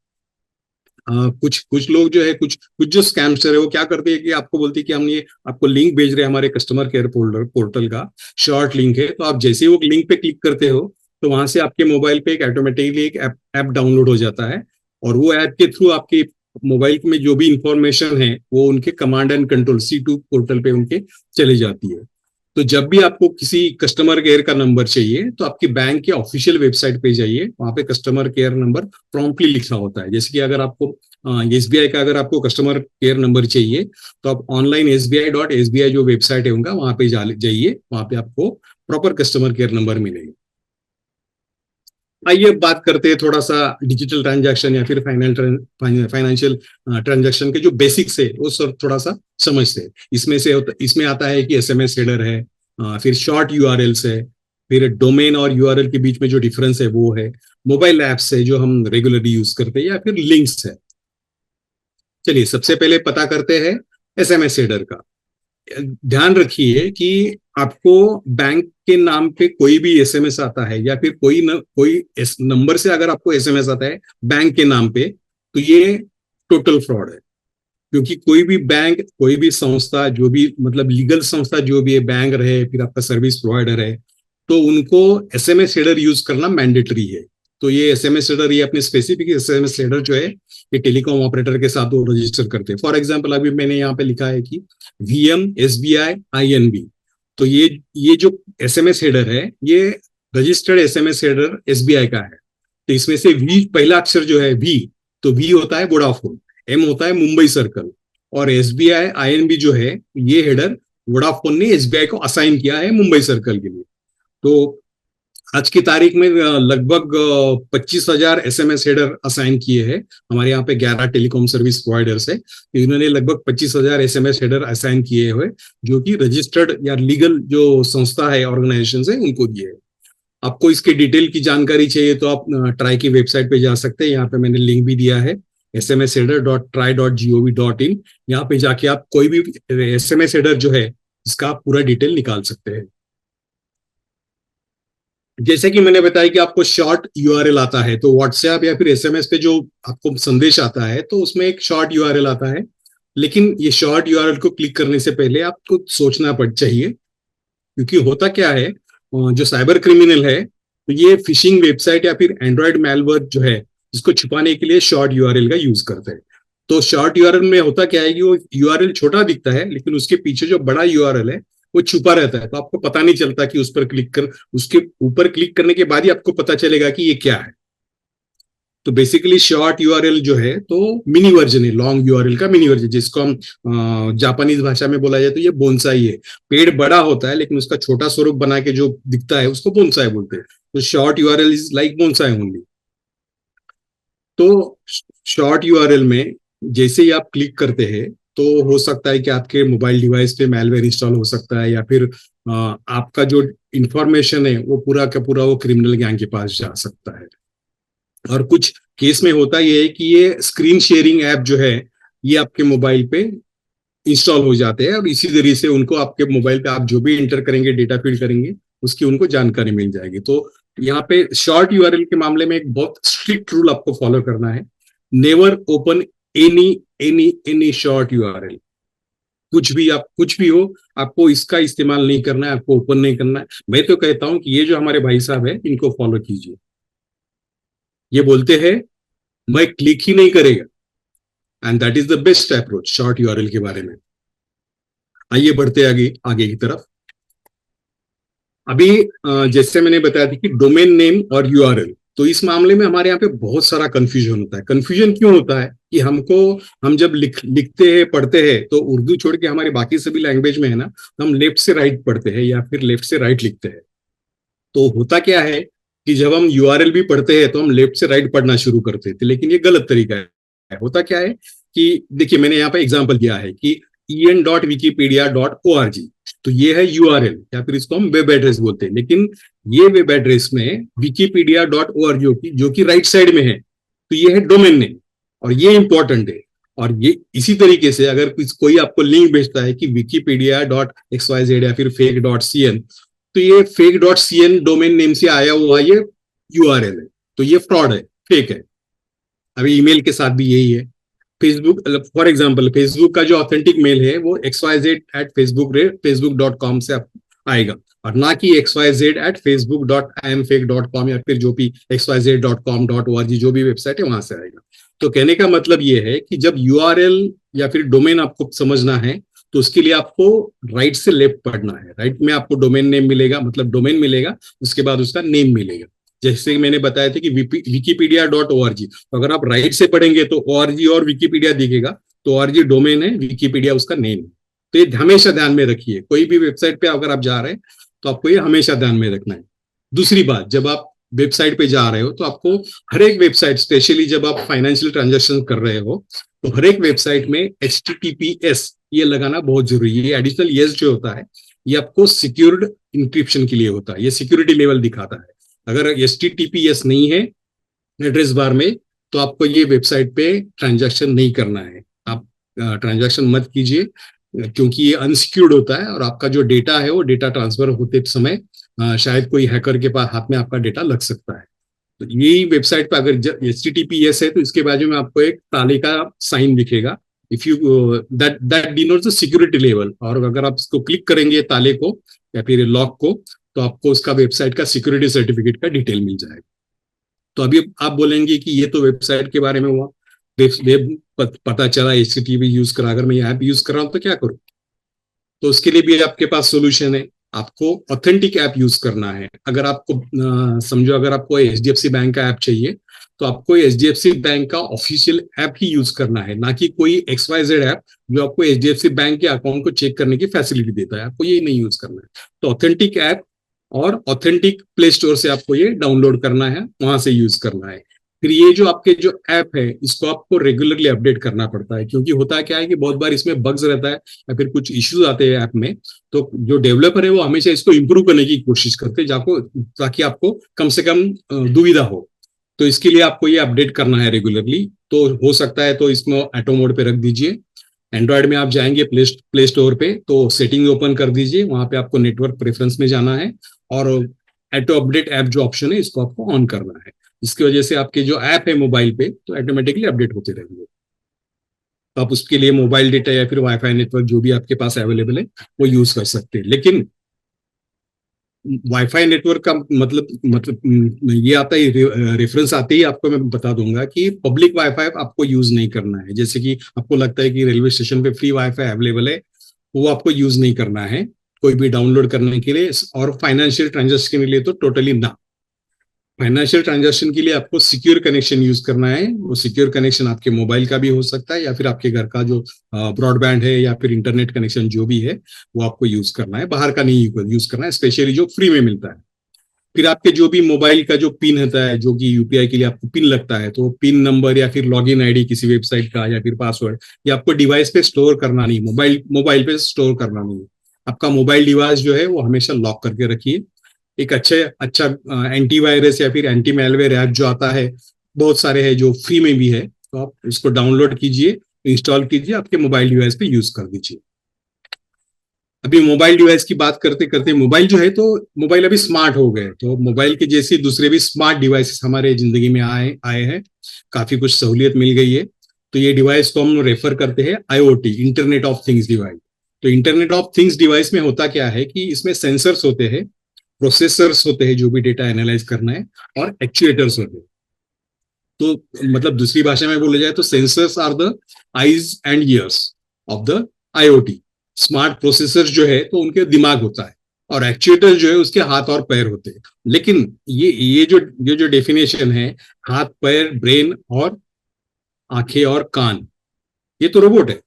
कुछ कुछ लोग जो है, कुछ कुछ जो स्कैमस्टर है वो क्या करते हैं कि आपको बोलते हैं कि हम ये आपको लिंक भेज रहे हैं हमारे कस्टमर केयर पोर्टल का, शॉर्ट लिंक है, तो आप जैसे ही वो लिंक पे क्लिक करते हो तो वहां से आपके मोबाइल पे एक ऑटोमेटिकली एक ऐप डाउनलोड हो जाता है, और वो ऐप के थ्रू आपके मोबाइल में जो भी इंफॉर्मेशन है वो उनके command and control C2 portal पे उनके चली जाती है। तो जब भी आपको किसी कस्टमर केयर का नंबर चाहिए तो आपके बैंक के ऑफिशियल वेबसाइट पे जाइए, वहां पे कस्टमर केयर नंबर प्रॉम्प्टली लिखा होता है। जैसे कि अगर आपको SBI का अगर आपको कस्टमर केयर नंबर चाहिए तो आप ऑनलाइन SBI.SBI जो वेबसाइट है उनका, वहां पे जाइए, वहां पे आपको प्रॉपर कस्टमर केयर नंबर मिलेगा। आइए बात करते हैं थोड़ा सा डिजिटल ट्रांजैक्शन या फिर फाइनेंशियल ट्रांजैक्शन के जो बेसिक्स है वो सब थोड़ा सा समझते हैं। इसमें आता है कि SMS हेडर है, फिर शॉर्ट URLs है, फिर डोमेन और URL के बीच में जो डिफरेंस है वो है, मोबाइल एप्स है जो हम रेगुलरली यूज करते हैं, या फिर लिंक्स है। चलिए सबसे पहले पता करते हैं SMS हेडर का। ध्यान रखिए कि आपको बैंक के नाम पे कोई भी SMS आता है या फिर कोई नंबर से अगर आपको SMS आता है बैंक के नाम पे, तो ये टोटल फ्रॉड है। क्योंकि कोई भी बैंक, कोई भी संस्था, जो भी मतलब लीगल संस्था जो भी है, बैंक रहे फिर आपका सर्विस प्रोवाइडर है, तो उनको SMS हेडर यूज करना मैंडेटरी है। तो ये SMS हेडर, ये अपने स्पेसिफिक SMS हेडर जो है ये टेलीकॉम ऑपरेटर के साथ वो रजिस्टर करते हैं। फॉर एग्जाम्पल अभी मैंने यहाँ पे लिखा है कि VM SBI INB, तो ये जो SMS हेडर है ये रजिस्टर्ड SMS हेडर SBI का है। तो इसमें से V पहला अक्षर जो है V, तो V होता है वोडाफोन, M होता है मुंबई सर्कल, और SBI INB जो है ये हेडर वोडाफोन ने SBI को असाइन किया है मुंबई सर्कल के लिए। तो आज की तारीख में लगभग 25,000 SMS हेडर असाइन किए हैं। हमारे यहाँ पे 11 टेलीकॉम सर्विस प्रोवाइडर्स है, तो इन्होंने लगभग 25,000 SMS हेडर असाइन किए हुए, जो कि रजिस्टर्ड या लीगल जो संस्था है, ऑर्गेनाइजेशन है, उनको दिए है। आपको इसके डिटेल की जानकारी चाहिए तो आप ट्राई की वेबसाइट पे जा सकते हैं। यहाँ पे मैंने लिंक भी दिया है, smsheader.try.gov.in। यहाँ पे जाके आप कोई भी SMS हेडर जो है इसका आप पूरा डिटेल निकाल सकते हैं। जैसे कि मैंने बताया कि आपको शॉर्ट यूआरएल आता है, तो व्हाट्सएप या फिर एसएमएस पे जो आपको संदेश आता है तो उसमें एक शॉर्ट यूआरएल आता है। लेकिन ये शॉर्ट यूआरएल को क्लिक करने से पहले आपको सोचना पड़ चाहिए, क्योंकि होता क्या है, जो साइबर क्रिमिनल है तो ये फिशिंग वेबसाइट या फिर एंड्रॉयड मैलवेयर जो है इसको छुपाने के लिए शॉर्ट यूआरएल का यूज करते हैं। तो शॉर्ट यूआरएल में होता क्या है कि वो यूआरएल छोटा दिखता है, लेकिन उसके पीछे जो बड़ा यूआरएल है वो छुपा रहता है, तो आपको पता नहीं चलता कि उस पर क्लिक कर, उसके ऊपर क्लिक करने के बाद ही आपको पता चलेगा कि ये क्या है। तो बेसिकली शॉर्ट यूआरएल जो है तो मिनी वर्जन है, लॉन्ग यूआरएल का मिनी वर्जन, जिसको हम जापानीज भाषा में बोला जाए तो ये बोनसाई है। पेड़ बड़ा होता है लेकिन उसका छोटा स्वरूप बना के जो दिखता है उसको बोनसाई बोलते हैं। तो short URL is like bonsai only. तो शॉर्ट यूआरएल में जैसे ही आप क्लिक करते हैं तो हो सकता है कि आपके मोबाइल डिवाइस पे मैलवेयर इंस्टॉल हो सकता है, या फिर आपका जो इंफॉर्मेशन है वो पूरा का पूरा वो क्रिमिनल गैंग के पास जा सकता है। और कुछ केस में होता यह है कि ये स्क्रीन शेयरिंग ऐप जो है ये आपके मोबाइल पे इंस्टॉल हो जाते हैं, और इसी तरीके से उनको आपके मोबाइल पे आप जो भी इंटर करेंगे, डेटा फीड करेंगे, उसकी उनको जानकारी मिल जाएगी। तो यहाँ पे शॉर्ट यूआरएल के मामले में एक बहुत स्ट्रिक्ट रूल आपको फॉलो करना है। Never open any any any short URL. कुछ भी हो, आपको इसका इस्तेमाल नहीं करना है, आपको ओपन नहीं करना है। मैं तो कहता हूं कि ये जो हमारे भाई साहब है इनको फॉलो कीजिए। ये बोलते हैं मैं क्लिक ही नहीं करेगा, and that is the best approach short URL के बारे में। आइए बढ़ते आगे आगे की तरफ। अभी जैसे मैंने बताया था कि डोमेन नेम और यूआरएल, तो इस मामले में हमारे यहाँ पे बहुत सारा कंफ्यूजन होता है। कंफ्यूजन क्यों होता है कि हम जब लिखते हैं, पढ़ते हैं, तो उर्दू छोड़ के हमारे बाकी सभी लैंग्वेज में है ना, तो हम लेफ्ट से राइट पढ़ते हैं या फिर लेफ्ट से राइट लिखते हैं। तो होता क्या है कि जब हम यूआरएल भी पढ़ते हैं तो हम लेफ्ट से राइट पढ़ना शुरू करते थे, लेकिन ये गलत तरीका है। होता क्या है कि देखिए, मैंने यहाँ पे एग्जाम्पल दिया है कि en.wikipedia.org, तो ये है यूआरएल या फिर इसको हम वेब एड्रेस बोलते हैं। लेकिन ये वेब एड्रेस में wikipedia.org जो कि राइट साइड में है, तो ये है डोमेन नेम, और ये इंपॉर्टेंट है। और ये इसी तरीके से अगर कोई आपको लिंक भेजता है कि wikipedia.xyz या फिर fake.cn, तो ये fake.cn डोमेन नेम से आया हुआ ये यूआरएल है, तो ये फ्रॉड है, फेक है। अभी ईमेल के साथ भी यही है। फेसबुक फॉर एग्जांपल, फेसबुक का जो ऑथेंटिक मेल है वो xyz@facebook.com से आएगा, और ना कि xyz@facebook.imfake.com या फिर जो भी xyz.com.org जो भी वेबसाइट है वहां से आएगा। तो कहने का मतलब ये है कि जब यूआरएल या फिर डोमेन आपको समझना है तो उसके लिए आपको राइट से लेफ्ट पढ़ना है। राइट में आपको डोमेन नेम मिलेगा, मतलब डोमेन मिलेगा, उसके बाद उसका नेम मिलेगा। जैसे मैंने बताया था कि wikipedia.org, तो अगर आप राइट से पढ़ेंगे तो org और विकीपीडिया दिखेगा, तो org डोमेन है, विकीपीडिया उसका नेम है। तो ये हमेशा ध्यान में रखिए, कोई भी वेबसाइट पे अगर आप जा रहे हैं तो आपको ये हमेशा ध्यान में रखना है। दूसरी बात, जब आप वेबसाइट पे जा रहे हो तो आपको हर एक वेबसाइट, स्पेशली जब आप फाइनेंशियल ट्रांजेक्शन कर रहे हो, तो हर एक वेबसाइट में HTTPS ये लगाना बहुत जरूरी है। ये एडिशनल येस जो होता है ये आपको सिक्योर्ड इंक्रिप्शन के लिए होता है, ये सिक्योरिटी लेवल दिखाता है। अगर HTTPS नहीं है एड्रेस बार में तो आपको ये वेबसाइट पे ट्रांजैक्शन नहीं करना है। आप ट्रांजैक्शन मत कीजिए, क्योंकि ये अनसिक्योर्ड होता है, और आपका जो डेटा है वो डेटा ट्रांसफर होते समय शायद कोई हैकर के पास हाथ में आपका डेटा लग सकता है। तो यही वेबसाइट पे अगर HTTPS है तो इसके बाजू में आपको एक ताले का साइन दिखेगा, if you that denotes the security level. और अगर आप इसको क्लिक करेंगे ताले को या फिर लॉक को, तो आपको उसका वेबसाइट का सिक्योरिटी सर्टिफिकेट का डिटेल मिल जाएगा। तो अभी आप बोलेंगे कि ये तो वेबसाइट के बारे में हुआ, वेब पता चला HTTP यूज करा, अगर मैं ऐप यूज कर रहा हूं तो क्या करूं? तो उसके लिए भी आपके पास सोल्यूशन है। आपको ऑथेंटिक ऐप यूज करना है। अगर आपको समझो, अगर आपको HDFC बैंक का ऐप चाहिए तो आपको HDFC बैंक का ऑफिशियल ऐप ही यूज करना है, ना कि कोई XYZ ऐप जो आपको HDFC बैंक के अकाउंट को चेक करने की फैसिलिटी देता है, आपको ये नहीं यूज करना है। तो ऑथेंटिक ऐप और ऑथेंटिक प्ले स्टोर से आपको ये डाउनलोड करना है, वहां से यूज करना है। फिर ये जो आपके जो ऐप है इसको आपको रेगुलरली अपडेट करना पड़ता है, क्योंकि होता क्या है कि बहुत बार इसमें बग्स रहता है या फिर कुछ इश्यूज आते हैं ऐप में। तो जो डेवलपर है वो हमेशा इसको इंप्रूव करने की कोशिश करते हैं जाको ताकि आपको कम से कम दुविधा हो। तो इसके लिए आपको ये अपडेट करना है रेगुलरली। तो हो सकता है तो इसको ऑटो मोड पे रख दीजिए। एंड्रॉयड में आप जाएंगे प्ले स्टोर पे, तो सेटिंग ओपन कर दीजिए, वहां पे आपको नेटवर्क प्रेफरेंस में जाना है और ऑटो अपडेट ऐप जो ऑप्शन है इसको आपको ऑन करना है। इसकी वजह से आपके जो ऐप है मोबाइल पे तो ऑटोमेटिकली अपडेट होते रहेंगे। तो आप उसके लिए मोबाइल डेटा या फिर वाईफाई नेटवर्क जो भी आपके पास अवेलेबल है वो यूज कर सकते हैं। लेकिन वाईफाई नेटवर्क का ये आता है, रेफरेंस आते ही आपको मैं बता दूंगा कि पब्लिक वाईफाई आपको यूज नहीं करना है। जैसे कि आपको लगता है कि रेलवे स्टेशन पे फ्री वाईफाई अवेलेबल है, वो आपको यूज नहीं करना है कोई भी डाउनलोड करने के लिए। और फाइनेंशियल ट्रांजेक्शन के लिए तो टोटली ना। फाइनेंशियल ट्रांजैक्शन के लिए आपको सिक्योर कनेक्शन यूज करना है। वो सिक्योर कनेक्शन आपके मोबाइल का भी हो सकता है या फिर आपके घर का जो ब्रॉडबैंड है या फिर इंटरनेट कनेक्शन जो भी है वो आपको यूज करना है, बाहर का नहीं यूज करना है, स्पेशली जो फ्री में मिलता है। फिर आपके जो भी मोबाइल का जो पिन होता है, जो कि यूपीआई के लिए आपको पिन लगता है, तो पिन नंबर या फिर लॉगिन आईडी किसी वेबसाइट का या फिर पासवर्ड, ये आपको डिवाइस पे स्टोर करना नहीं, मोबाइल मोबाइल पे स्टोर करना नहीं। आपका मोबाइल डिवाइस जो है वो हमेशा लॉक करके रखिए। एक अच्छा एंटीवायरस या फिर एंटी मैलवेयर ऐप जो आता है, बहुत सारे हैं जो फ्री में भी है, तो आप इसको डाउनलोड कीजिए, इंस्टॉल कीजिए, आपके मोबाइल डिवाइस पे यूज कर दीजिए। अभी मोबाइल डिवाइस की बात करते करते, मोबाइल जो है तो मोबाइल अभी स्मार्ट हो गए, तो मोबाइल के जैसे दूसरे भी स्मार्ट डिवाइसेस हमारे जिंदगी में आए आए हैं, काफी कुछ सहूलियत मिल गई है। तो ये डिवाइस को हम रेफर करते हैं IoT, internet of things device. तो इंटरनेट ऑफ थिंग्स डिवाइस में होता क्या है कि इसमें सेंसर्स होते हैं, प्रोसेसर्स होते हैं जो भी डेटा एनालाइज करना है, और एक्चुएटर्स होते हैं। तो मतलब दूसरी भाषा में बोला जाए तो sensors are the eyes and ears of the IoT. Smart processor जो है तो उनके दिमाग होता है, और एक्चुएटर जो है उसके हाथ और पैर होते हैं। लेकिन ये जो डेफिनेशन है, हाथ पैर ब्रेन और आंखें और कान, ये तो रोबोट है।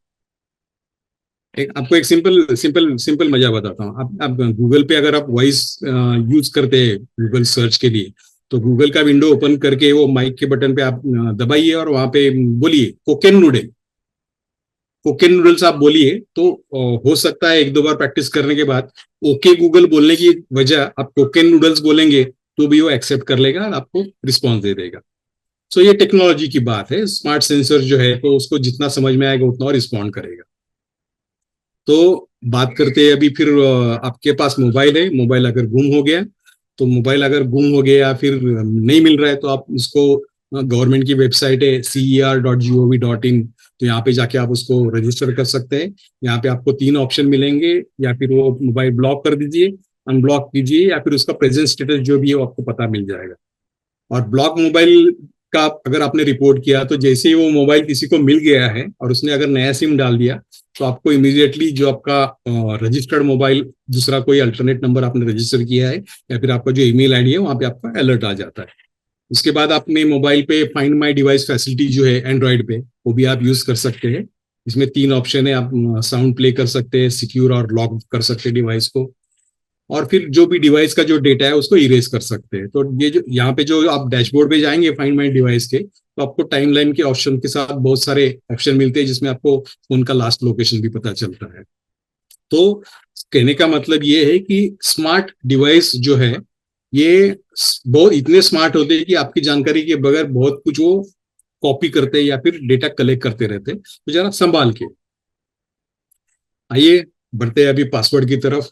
आपको एक सिंपल सिंपल सिंपल मजा बताता हूँ। आप गूगल पे अगर आप वॉइस यूज करते हैं गूगल सर्च के लिए, तो गूगल का विंडो ओपन करके वो माइक के बटन पे आप दबाइए और वहां पे बोलिए कोकेन नूडल। कोकेन नूडल्स आप बोलिए तो हो सकता है एक दो बार प्रैक्टिस करने के बाद ओके गूगल बोलने की वजह आप कोकेन नूडल्स बोलेंगे तो भी वो एक्सेप्ट कर लेगा और आपको रिस्पॉन्स दे देगा। सो ये टेक्नोलॉजी की बात है। स्मार्ट सेंसर जो है तो उसको जितना समझ में आएगा उतना रिस्पॉन्ड करेगा। तो बात करते हैं अभी फिर, आपके पास मोबाइल है, मोबाइल अगर गुम हो गया, तो मोबाइल अगर गुम हो गया या फिर नहीं मिल रहा है तो आप उसको, गवर्नमेंट की वेबसाइट है cer.gov.in, तो यहाँ पे जाके आप उसको रजिस्टर कर सकते हैं। यहाँ पे आपको 3 ऑप्शन मिलेंगे, या फिर वो मोबाइल ब्लॉक कर दीजिए, अनब्लॉक कीजिए, या फिर उसका प्रेजेंट स्टेटस जो भी है वो आपको पता मिल जाएगा। और ब्लॉक मोबाइल का अगर आपने रिपोर्ट किया तो जैसे ही वो मोबाइल किसी को मिल गया है और उसने अगर नया सिम डाल दिया, तो आपको इमीडिएटली जो आपका रजिस्टर्ड मोबाइल, दूसरा कोई अल्टरनेट नंबर आपने रजिस्टर किया है या फिर आपका जो ईमेल आईडी है वहां पे आपका अलर्ट आ जाता है। उसके बाद आपने मोबाइल पे फाइंड माई डिवाइस फैसिलिटी जो है एंड्रॉइड पे, वो भी आप यूज कर सकते हैं। इसमें 3 ऑप्शन है, आप साउंड प्ले कर सकते हैं, सिक्योर और लॉक कर सकते हैं डिवाइस को, और फिर जो भी डिवाइस का जो डेटा है उसको इरेज कर सकते हैं। तो ये जो यहाँ पे जो आप डैशबोर्ड पे जाएंगे फाइंड माई डिवाइस के, तो आपको टाइमलाइन के ऑप्शन के साथ बहुत सारे ऑप्शन मिलते हैं जिसमें आपको फोन का लास्ट लोकेशन भी पता चलता है। तो कहने का मतलब ये है कि स्मार्ट डिवाइस जो है ये बहुत इतने स्मार्ट होते हैं कि आपकी जानकारी के बगैर बहुत कुछ वो कॉपी करते हैं या फिर डेटा कलेक्ट करते रहते हैं। तो जरा संभाल के आइए, बढ़ते हैं अभी पासवर्ड की तरफ।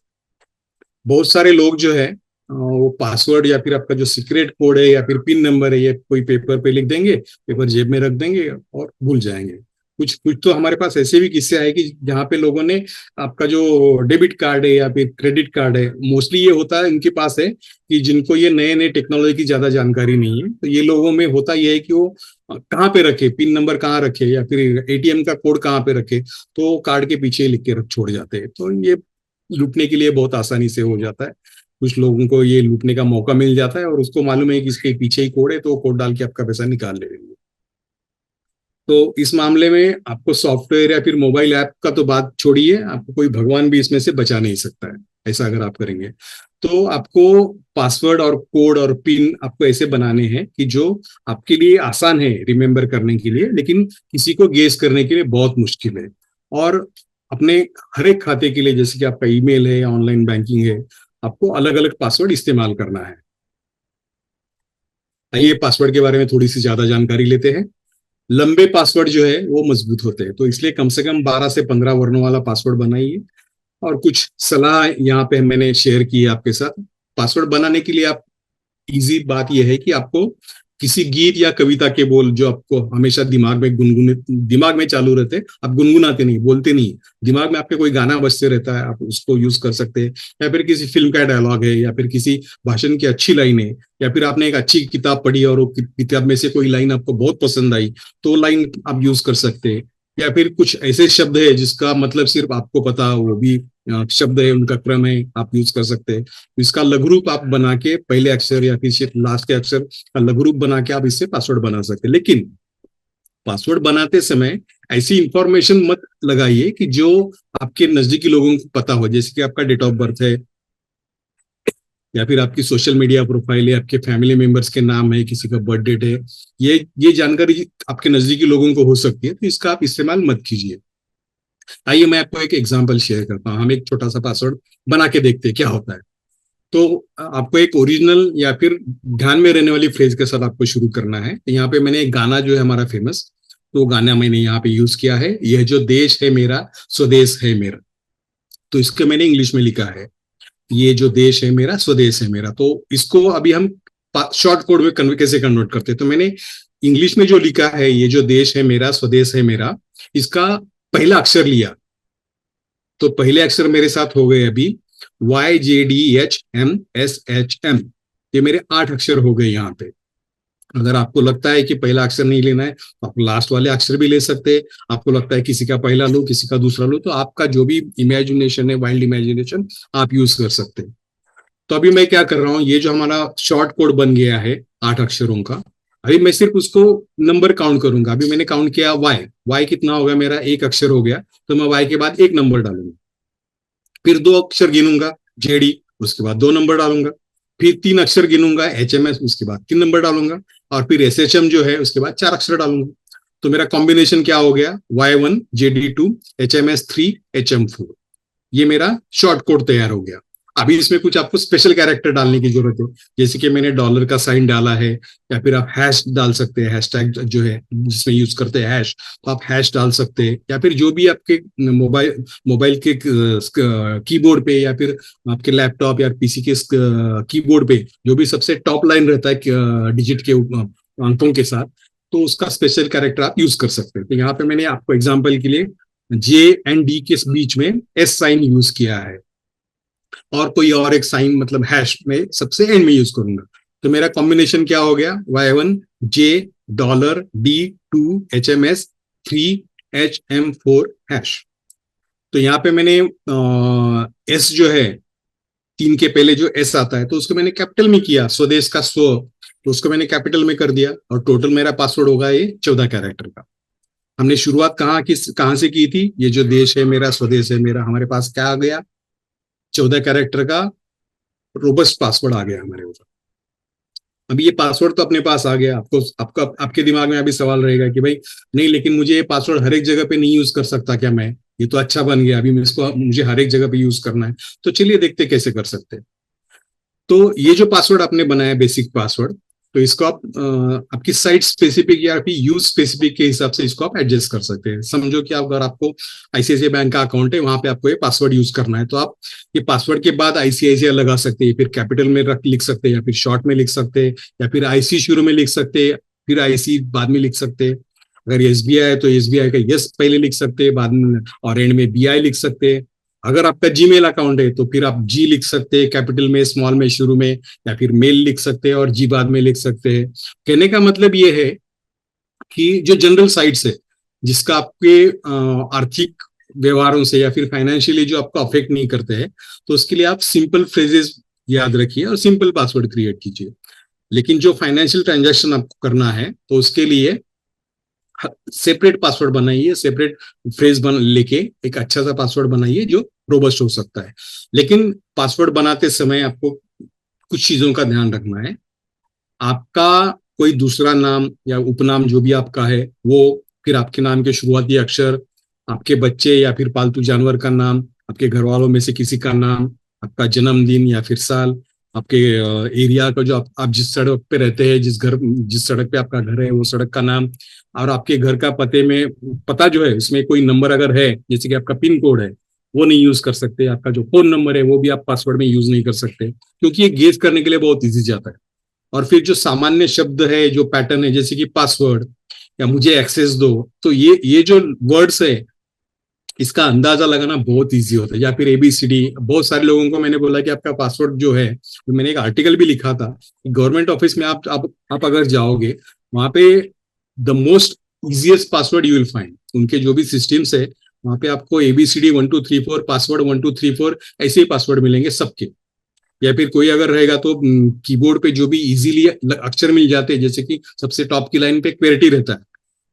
बहुत सारे लोग जो है वो पासवर्ड या फिर आपका जो सीक्रेट कोड है या फिर पिन नंबर है, ये कोई पेपर पे लिख देंगे, पेपर जेब में रख देंगे और भूल जाएंगे। कुछ कुछ तो हमारे पास ऐसे भी किस्से आए कि जहाँ पे लोगों ने आपका जो डेबिट कार्ड है या फिर क्रेडिट कार्ड है, मोस्टली ये होता है इनके पास है कि जिनको ये नए नए टेक्नोलॉजी की ज्यादा जानकारी नहीं है, तो ये लोगों में होता यह है कि वो कहाँ पे रखे, पिन नंबर कहाँ रखे या फिर एटीएम का कोड कहाँ पे रखे, तो कार्ड के पीछे लिख के छोड़ जाते हैं। तो ये लूटने के लिए बहुत आसानी से हो जाता है। कुछ लोगों को ये लूटने का मौका मिल जाता है और उसको मालूम है कि इसके पीछे ही कोड है, तो कोड डाल के आपका पैसा निकाल लेंगे। तो इस मामले में आपको सॉफ्टवेयर या फिर मोबाइल ऐप का तो बात छोड़िए, आपको कोई भगवान भी इसमें से बचा नहीं सकता है। ऐसा अगर आप करेंगे तो आपको पासवर्ड और कोड और पिन आपको ऐसे बनाने हैं कि जो आपके लिए आसान है रिमेम्बर करने के लिए, लेकिन किसी को गेस करने के लिए बहुत मुश्किल है। और अपने हर एक खाते के लिए, जैसे कि आपका ईमेल है या ऑनलाइन बैंकिंग है, आपको अलग अलग पासवर्ड इस्तेमाल करना है। आइए पासवर्ड के बारे में थोड़ी सी ज्यादा जानकारी लेते हैं। लंबे पासवर्ड जो है वो मजबूत होते हैं, तो इसलिए कम से कम 12 से 15 वर्णों वाला पासवर्ड बनाइए। और कुछ सलाह यहाँ पे मैंने शेयर की है आपके साथ। पासवर्ड बनाने के लिए आप, इजी बात यह है कि आपको किसी गीत या कविता के बोल जो आपको हमेशा दिमाग में चालू रहते हैं, आप गुनगुनाते नहीं, बोलते नहीं, दिमाग में आपके कोई गाना बजते रहता है, आप उसको यूज कर सकते हैं। या फिर किसी फिल्म का डायलॉग है, या फिर किसी भाषण की अच्छी लाइन है, या फिर आपने एक अच्छी किताब पढ़ी और वो किताब में से कोई लाइन आपको बहुत पसंद आई, तो लाइन आप यूज कर सकते हैं। या फिर कुछ ऐसे शब्द है जिसका मतलब सिर्फ आपको पता हो, वो भी शब्द है, उनका क्रम है, आप यूज कर सकते हैं। इसका लघु रूप आप बना के पहले अक्षर या फिर लास्ट के अक्षर का लघु रूप बना के आप इससे पासवर्ड बना सकते हैं। लेकिन पासवर्ड बनाते समय ऐसी इंफॉर्मेशन मत लगाइए कि जो आपके नजदीकी लोगों को पता हो, जैसे कि आपका डेट ऑफ बर्थ है, या फिर आपकी सोशल मीडिया प्रोफाइल है, आपके फैमिली मेंबर्स के नाम है, किसी का बर्थ डेट है। ये जानकारी आपके नजदीकी लोगों को हो सकती है, तो इसका आप इस्तेमाल मत कीजिए। आइए मैं आपको एक एग्जांपल शेयर करता हूँ। हम एक छोटा सा पासवर्ड बना के देखते हैं क्या होता है। तो आपको एक ओरिजिनल या फिर ध्यान में रहने वाली फ्रेज के साथ आपको शुरू करना है। तो यहाँ पे मैंने एक गाना जो है हमारा फेमस, तो गाना मैंने यहाँ पे यूज किया है, यह जो देश है मेरा स्वदेश है मेरा। तो इसको मैंने इंग्लिश में लिखा है, ये जो देश है मेरा स्वदेश है मेरा। तो इसको अभी हम शॉर्ट कोड में कैसे कन्वर्ट करते हैं, तो मैंने इंग्लिश में जो लिखा है, ये जो देश है मेरा स्वदेश है मेरा, इसका पहला अक्षर लिया। तो पहले अक्षर मेरे साथ हो गए अभी YJDHMSHM, ये मेरे 8 अक्षर हो गए यहाँ पे। अगर आपको लगता है कि पहला अक्षर नहीं लेना है, तो आप लास्ट वाले अक्षर भी ले सकते हैं। आपको लगता है किसी का पहला लो, किसी का दूसरा लो, तो आपका जो भी इमेजिनेशन है, वाइल्ड इमेजिनेशन, आप यूज कर सकते हैं। तो अभी मैं क्या कर रहा हूँ, ये जो हमारा शॉर्ट कोड बन गया है 8 अक्षरों का, अभी मैं सिर्फ उसको नंबर काउंट करूंगा। अभी मैंने काउंट किया वाई कितना हो गया मेरा, 1 अक्षर हो गया, तो मैं वाई के बाद 1 नंबर डालूंगा। फिर 2 अक्षर गिनूंगा, जेडी, उसके बाद 2 नंबर डालूंगा। फिर 3 अक्षर गिनूंगा, HMS, उसके बाद 3 नंबर डालूंगा। और फिर SHM जो है, उसके बाद 4 अक्षर डालूंगा। तो मेरा कॉम्बिनेशन क्या हो गया, Y1 JD2 HMS3 HM4। ये मेरा शॉर्ट कोड तैयार हो गया। अभी इसमें कुछ आपको स्पेशल कैरेक्टर डालने की जरूरत है, जैसे कि मैंने डॉलर का साइन डाला है, या फिर आप हैश डाल सकते हैं, हैशटैग जो है जिसमें यूज करते हैं हैश, तो आप हैश डाल सकते हैं। या फिर जो भी आपके मोबाइल के कीबोर्ड पे, या फिर आपके लैपटॉप या पीसी के कीबोर्ड पे जो भी सबसे टॉप लाइन रहता है डिजिट के अंकों के साथ, तो उसका स्पेशल कैरेक्टर आप यूज कर सकते हैं। तो यहाँ पे मैंने आपको एग्जाम्पल के लिए J and D के बीच में S साइन यूज किया है, और कोई और एक साइन मतलब हैश में सबसे एंड में यूज करूंगा। तो मेरा कॉम्बिनेशन क्या हो गया, Y1 J $D2 HMS 3 HM4 hash. तो यहाँ पे मैंने एस जो है, 3 के पहले जो एस आता है, तो उसको मैंने कैपिटल में किया, स्वदेश का स्व, तो उसको मैंने कैपिटल में कर दिया। और टोटल मेरा पासवर्ड होगा ये 14 कैरेक्टर का। हमने शुरुआत कहाँ से की थी, ये जो देश है मेरा स्वदेश है मेरा, हमारे पास क्या आ गया, 14 कैरेक्टर का रोबस्ट पासवर्ड आ गया हमारे ऊपर। अभी ये पासवर्ड तो अपने पास आ गया, आपके दिमाग में अभी सवाल रहेगा कि भाई नहीं, लेकिन मुझे ये पासवर्ड हर एक जगह पे नहीं यूज कर सकता क्या मैं, ये तो अच्छा बन गया, अभी मुझे हर एक जगह पे यूज करना है। तो चलिए देखते कैसे कर सकते हैं। तो ये जो पासवर्ड आपने बनाया बेसिक पासवर्ड, तो इसको आप आपकी साइट स्पेसिफिक या फिर यूज स्पेसिफिक के हिसाब से इसको आप एडजस्ट कर सकते हैं। समझो कि अगर आपको आईसीआईसीआई बैंक का अकाउंट है, वहां पे आपको ये पासवर्ड यूज करना है, तो आप ये पासवर्ड के बाद आईसीआईसीआई लगा सकते हैं, फिर कैपिटल में लिख सकते हैं, या फिर शॉर्ट में लिख सकते हैं, या फिर आईसी शुरू में लिख सकते हैं, फिर आईसी बाद में लिख सकते हैं। अगर एसबीआई है तो एसबीआई का यस पहले लिख सकते हैं, बाद में और एंड में बीआई लिख सकते हैं। अगर आपका जीमेल अकाउंट है तो फिर आप जी लिख सकते हैं, कैपिटल में, स्मॉल में शुरू में, या फिर मेल लिख सकते हैं और जी बाद में लिख सकते हैं। कहने का मतलब ये है कि जो जनरल साइट्स है, जिसका आपके आर्थिक व्यवहारों से या फिर फाइनेंशियली जो आपको अफेक्ट नहीं करते हैं, तो उसके लिए आप सिंपल फ्रेजेस याद रखिए और सिंपल पासवर्ड क्रिएट कीजिए। लेकिन जो फाइनेंशियल ट्रांजैक्शन आपको करना है, तो उसके लिए सेपरेट पासवर्ड बनाइए, सेपरेट फ्रेज लेके एक अच्छा सा पासवर्ड बनाइए जो रोबस्ट हो सकता है। लेकिन पासवर्ड बनाते समय आपको कुछ चीजों का ध्यान रखना है। आपका कोई दूसरा नाम या उपनाम जो भी आपका है वो, फिर आपके नाम के शुरुआती अक्षर, आपके बच्चे या फिर पालतू जानवर का नाम, आपके घर वालों में से किसी का नाम, आपका जन्मदिन या फिर साल, आपके एरिया का जो आप जिस सड़क पे रहते हैं, जिस सड़क पे आपका घर है वो सड़क का नाम, और आपके घर का पते में पता जो है उसमें कोई नंबर अगर है, जैसे कि आपका पिन कोड है, वो नहीं यूज कर सकते। आपका जो फोन नंबर है वो भी आप पासवर्ड में यूज नहीं कर सकते, क्योंकि ये गेस करने के लिए बहुत इजी जाता है। और फिर जो सामान्य शब्द है, जो पैटर्न है, जैसे कि पासवर्ड या मुझे एक्सेस दो, तो ये जो वर्ड्स है, इसका अंदाजा लगाना बहुत इजी होता है। या फिर एबीसीडी, बहुत सारे लोगों को मैंने बोला कि आपका पासवर्ड जो है, तो मैंने एक आर्टिकल भी लिखा था, गवर्नमेंट ऑफिस में आप अगर जाओगे, वहां पे the most easiest password you will find, उनके जो भी सिस्टम्स है वहां पे आपको एबीसीडी 1 2 3 4, पासवर्ड 1 2 3 4 ऐसे ही पासवर्ड मिलेंगे सबके। या फिर कोई अगर रहेगा तो कीबोर्ड पे जो भी इजीली अक्षर मिल जाते हैं, जैसे कि सबसे टॉप की लाइन पे क्वेरिटी रहता है,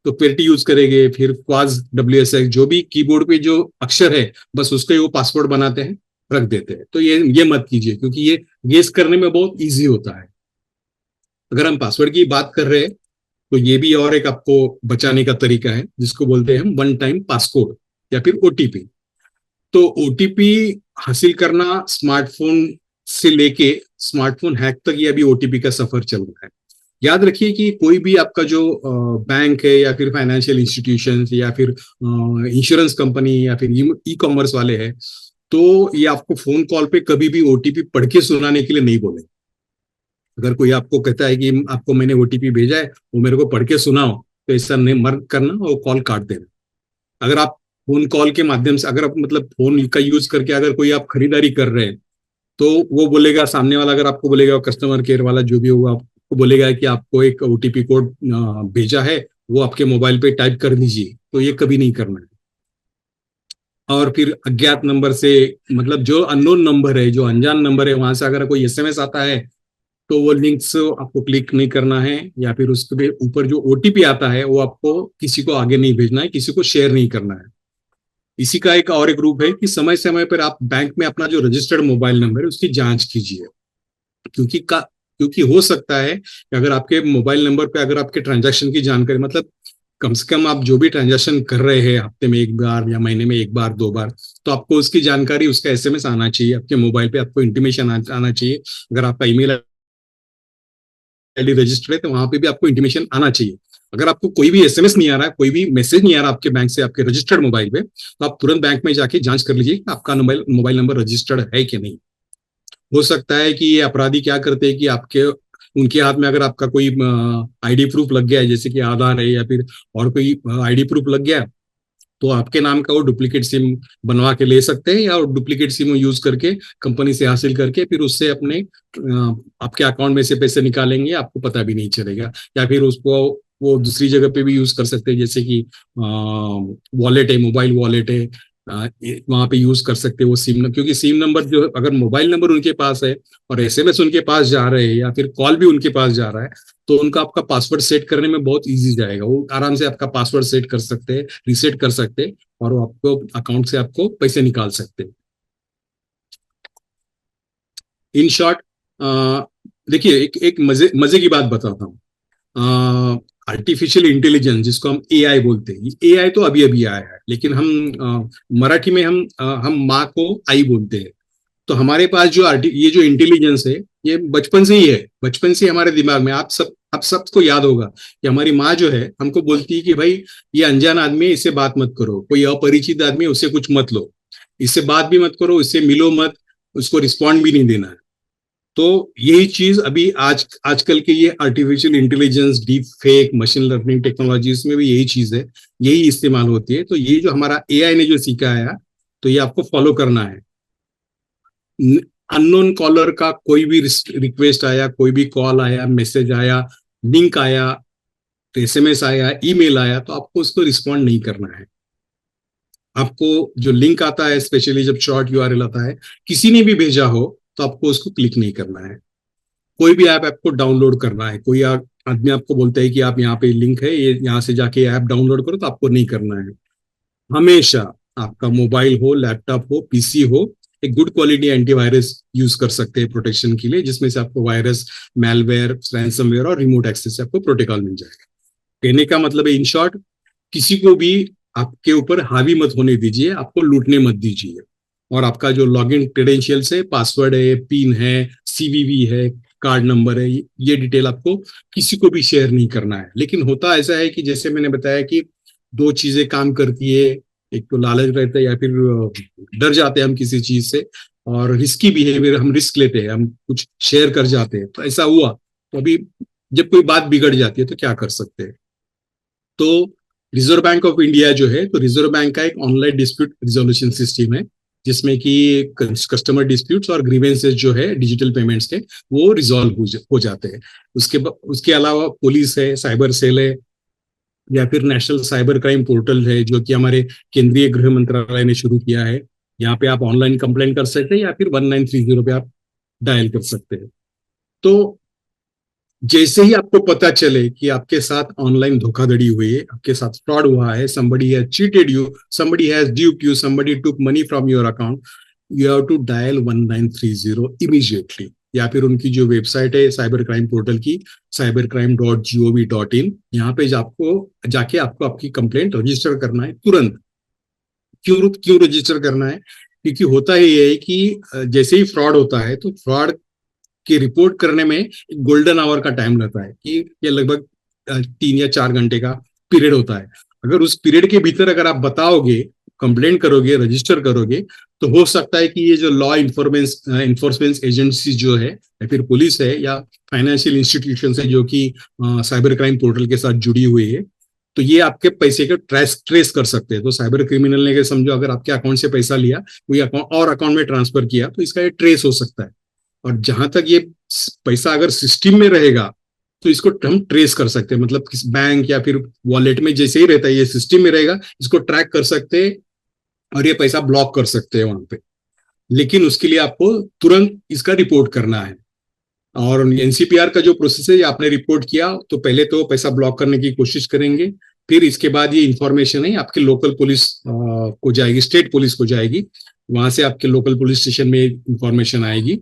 तो क्वेरिटी यूज करेंगे। फिर क्वाज, WSX, जो भी कीबोर्ड पे जो अक्षर है बस उसका ही वो पासवर्ड बनाते हैं, रख देते हैं। तो ये मत कीजिए, क्योंकि ये गेस करने में बहुत ईजी होता है। अगर हम पासवर्ड की बात कर रहे हैं, तो ये भी और एक आपको बचाने का तरीका है, जिसको बोलते हैं हम वन टाइम पासकोड या फिर ओटीपी। तो ओटीपी हासिल करना स्मार्टफोन से लेके स्मार्टफोन हैक तक ये अभी ओटीपी का सफर चल रहा है। याद रखिए कि कोई भी आपका जो बैंक है या फिर फाइनेंशियल इंस्टीट्यूशन या फिर इंश्योरेंस कंपनी या फिर ई कॉमर्स वाले हैं, तो ये आपको फोन कॉल पे कभी भी ओटीपी पढ़ के सुनाने के लिए नहीं बोले। अगर कोई आपको कहता है कि आपको मैंने ओटीपी भेजा है, वो मेरे को पढ़ के सुनाओ, तो ऐसा नहीं मत करना और कॉल काट देना। अगर आप फोन कॉल के माध्यम से, अगर आप मतलब फोन का यूज करके अगर कोई आप खरीदारी कर रहे हैं, तो वो बोलेगा सामने वाला, अगर आपको बोलेगा, कस्टमर केयर वाला जो भी होगा, आपको बोलेगा कि आपको एक ओटीपी कोड भेजा है, वो आपके मोबाइल पे टाइप कर दीजिए, तो ये कभी नहीं करना है। और फिर अज्ञात नंबर से, मतलब जो अननोन नंबर है, जो अनजान नंबर है, वहां से अगर कोई एसएमएस आता है, तो वो लिंक्स आपको क्लिक नहीं करना है। या फिर उसके ऊपर जो ओटीपी आता है वो आपको किसी को आगे नहीं भेजना है, किसी को शेयर नहीं करना है। इसी का एक और एक रूप है कि समय समय पर आप बैंक में अपना जो रजिस्टर्ड मोबाइल नंबर है उसकी जांच कीजिए। क्योंकि हो सकता है कि अगर आपके मोबाइल नंबर पे अगर आपके ट्रांजैक्शन की जानकारी, मतलब कम से कम आप जो भी ट्रांजैक्शन कर रहे हैं हफ्ते में एक बार या महीने में एक बार दो बार, तो आपको उसकी जानकारी, उसका एसएमएस आना चाहिए आपके मोबाइल पे, आपको इंटीमेशन आना चाहिए। अगर आपका ईमेल आईडी रजिस्टर्ड है तो वहां पे भी आपको इंटीमेशन आना चाहिए। अगर आपको कोई भी एसएमएस नहीं आ रहा है, कोई भी मैसेज नहीं आ रहा आपके बैंक से आपके रजिस्टर्ड मोबाइल पे, तो आप तुरंत बैंक में जाके जांच कर लीजिए कि आपका मोबाइल नंबर रजिस्टर्ड है कि नहीं। हो सकता है कि ये अपराधी क्या करते हैं कि आपके उनके हाथ में अगर आपका कोई आईडी प्रूफ लग गया है, जैसे कि आधार है या फिर और कोई आईडी प्रूफ लग गया, तो आपके नाम का वो डुप्लीकेट सिम बनवा के ले सकते हैं, या डुप्लीकेट सिम यूज करके कंपनी से हासिल करके फिर उससे अपने आपके अकाउंट में से पैसे निकालेंगे, आपको पता भी नहीं चलेगा। या फिर उसको वो दूसरी जगह पे भी यूज कर सकते हैं, जैसे कि वॉलेट है, मोबाइल वॉलेट है, वहां पे यूज कर सकते हैं वो सिम, क्योंकि सिम नंबर जो, अगर मोबाइल नंबर उनके पास है और एसएमएस उनके पास जा रहे हैं या फिर कॉल भी उनके पास जा रहा है, तो उनका आपका पासवर्ड सेट करने में बहुत इजी जाएगा। वो आराम से आपका पासवर्ड सेट कर सकते हैं, रीसेट कर सकते हैं, और वो आपको अकाउंट से आपको पैसे निकाल सकते हैं। इन शॉर्ट, देखिए एक एक मजे मजे की बात बताता हूँ। आर्टिफिशियल इंटेलिजेंस, जिसको हम एआई बोलते हैं, एआई तो अभी अभी आया है, लेकिन हम मराठी में हम माँ को आई बोलते हैं। तो हमारे पास जो ये जो इंटेलिजेंस है, ये बचपन से ही है, बचपन से हमारे दिमाग में। आप सबको याद होगा कि हमारी माँ जो है हमको बोलती है कि भाई ये अनजान आदमी है, इससे बात मत करो, कोई अपरिचित आदमी है उससे कुछ मत लो, इससे बात भी मत करो, इससे मिलो मत, उसको रिस्पॉन्ड भी नहीं देना है। तो यही चीज अभी आजकल के ये artificial intelligence, deep fake, machine learning technologies में भी यही चीज है, यही इस्तेमाल होती है। तो ये जो हमारा एआई ने जो सीखा है, तो ये आपको फॉलो करना है। अननोन कॉलर का कोई भी रिक्वेस्ट आया, कोई भी कॉल आया, मैसेज आया, लिंक आया, एसएमएस आया, ईमेल आया, तो आपको उसको रिस्पॉन्ड नहीं करना है। आपको जो लिंक आता है, स्पेशली जब शॉर्ट यूआरएल आता है, किसी ने भी भेजा हो, तो आपको उसको क्लिक नहीं करना है। कोई भी ऐप आपको डाउनलोड करना है, कोई आदमी आपको बोलता है कि आप यहाँ पे लिंक है, ये यहाँ से जाके ऐप डाउनलोड करो, तो आपको नहीं करना है। हमेशा आपका मोबाइल हो, लैपटॉप हो, पीसी हो, एक गुड क्वालिटी एंटीवायरस यूज कर सकते हैं प्रोटेक्शन के लिए, जिसमें से आपको वायरस, मैलवेयर, रैंसमवेयर और रिमोट एक्सेस से आपको प्रोटोकॉल मिल जाएगा। कहने का मतलब है इन शॉर्ट, किसी को भी आपके ऊपर हावी मत होने दीजिए, आपको लूटने मत दीजिए। और आपका जो लॉगिन क्रेडेंशियल्स है, पासवर्ड है, पिन है, सीवीवी है, कार्ड नंबर है, ये डिटेल आपको किसी को भी शेयर नहीं करना है। लेकिन होता ऐसा है कि जैसे मैंने बताया कि दो चीजें काम करती है, एक तो लालच रहता है या फिर डर जाते हैं हम किसी चीज से, और रिस्की बिहेवियर, हम रिस्क लेते हैं, हम कुछ शेयर कर जाते हैं। तो ऐसा हुआ तो अभी जब कोई बात बिगड़ जाती है तो क्या कर सकते हैं। तो रिजर्व बैंक ऑफ इंडिया जो है, तो रिजर्व बैंक का एक ऑनलाइन डिस्प्यूट रिजोल्यूशन सिस्टम है, जिसमें कि कस्टमर डिस्प्यूट्स और ग्रीवेंसेस जो है डिजिटल पेमेंट्स के, वो रिजॉल्व हो जाते हैं। उसके अलावा पुलिस है, साइबर सेल है, या फिर नेशनल साइबर क्राइम पोर्टल है, जो कि हमारे केंद्रीय गृह मंत्रालय ने शुरू किया है। यहाँ पे आप ऑनलाइन कंप्लेंट कर सकते हैं या फिर 1930 पे आप डायल कर सकते हैं। तो जैसे ही आपको पता चले कि आपके साथ ऑनलाइन धोखाधड़ी हुई है, आपके साथ फ्रॉड हुआ है, somebody has cheated you, somebody has duped you, somebody took money from your account, you have to dial 1930 immediately। या फिर उनकी जो वेबसाइट है साइबर क्राइम पोर्टल की, cybercrime.gov.in, यहाँ पे आपको जाके आपको आपकी कंप्लेंट रजिस्टर करना है तुरंत। क्यों क्यों रजिस्टर करना है? क्योंकि होता ही है कि जैसे ही फ्रॉड होता है तो फ्रॉड की रिपोर्ट करने में गोल्डन आवर का टाइम रहता है, कि ये लगभग 3 या 4 घंटे का पीरियड होता है। अगर उस पीरियड के भीतर अगर आप बताओगे, कंप्लेंट करोगे, रजिस्टर करोगे, तो हो सकता है कि ये जो लॉ इन्फोर्समेंट एजेंसी जो है, या फिर पुलिस है, या फाइनेंशियल इंस्टीट्यूशन है जो कि साइबर क्राइम पोर्टल के साथ जुड़ी हुई है, तो ये आपके पैसे का ट्रेस कर सकते हैं। तो साइबर क्रिमिनल ने समझो अगर आपके अकाउंट से पैसा लिया, कोई अकाउंट और अकाउंट में ट्रांसफर किया, तो इसका ये ट्रेस हो सकता है। और जहां तक ये पैसा अगर सिस्टम में रहेगा तो इसको हम ट्रेस कर सकते हैं, मतलब किस बैंक या फिर वॉलेट में जैसे ही रहता है, ये सिस्टम में रहेगा, इसको ट्रैक कर सकते हैं और ये पैसा ब्लॉक कर सकते हैं वहां पे। लेकिन उसके लिए आपको तुरंत इसका रिपोर्ट करना है। और एनसीपीआर का जो प्रोसेस है, आपने रिपोर्ट किया तो पहले तो पैसा ब्लॉक करने की कोशिश करेंगे, फिर इसके बाद ये इंफॉर्मेशन है आपके लोकल पुलिस को जाएगी, स्टेट पुलिस को जाएगी, वहां से आपके लोकल पुलिस स्टेशन में इंफॉर्मेशन आएगी।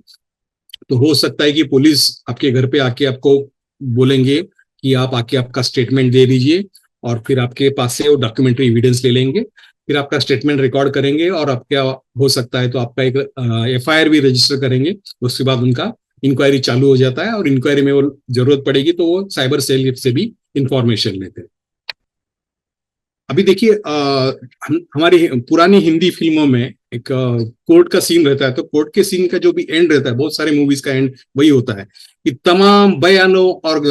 तो हो सकता है कि पुलिस आपके घर पे आके आपको बोलेंगे कि आप आके आपका स्टेटमेंट दे दीजिए, और फिर आपके पास से वो डॉक्यूमेंट्री एविडेंस ले लेंगे, फिर आपका स्टेटमेंट रिकॉर्ड करेंगे, और आपका हो सकता है तो आपका एक एफआईआर भी रजिस्टर करेंगे। उसके बाद उनका इंक्वायरी चालू हो जाता है, और इंक्वायरी में वो जरूरत पड़ेगी तो वो साइबर सेल से भी इंफॉर्मेशन लेते हैं। अभी देखिए, हमारी पुरानी हिंदी फिल्मों में एक कोर्ट का सीन रहता है, तो कोर्ट के सीन का जो भी एंड रहता है, बहुत सारे मूवीज का एंड वही होता है कि तमाम बयानों और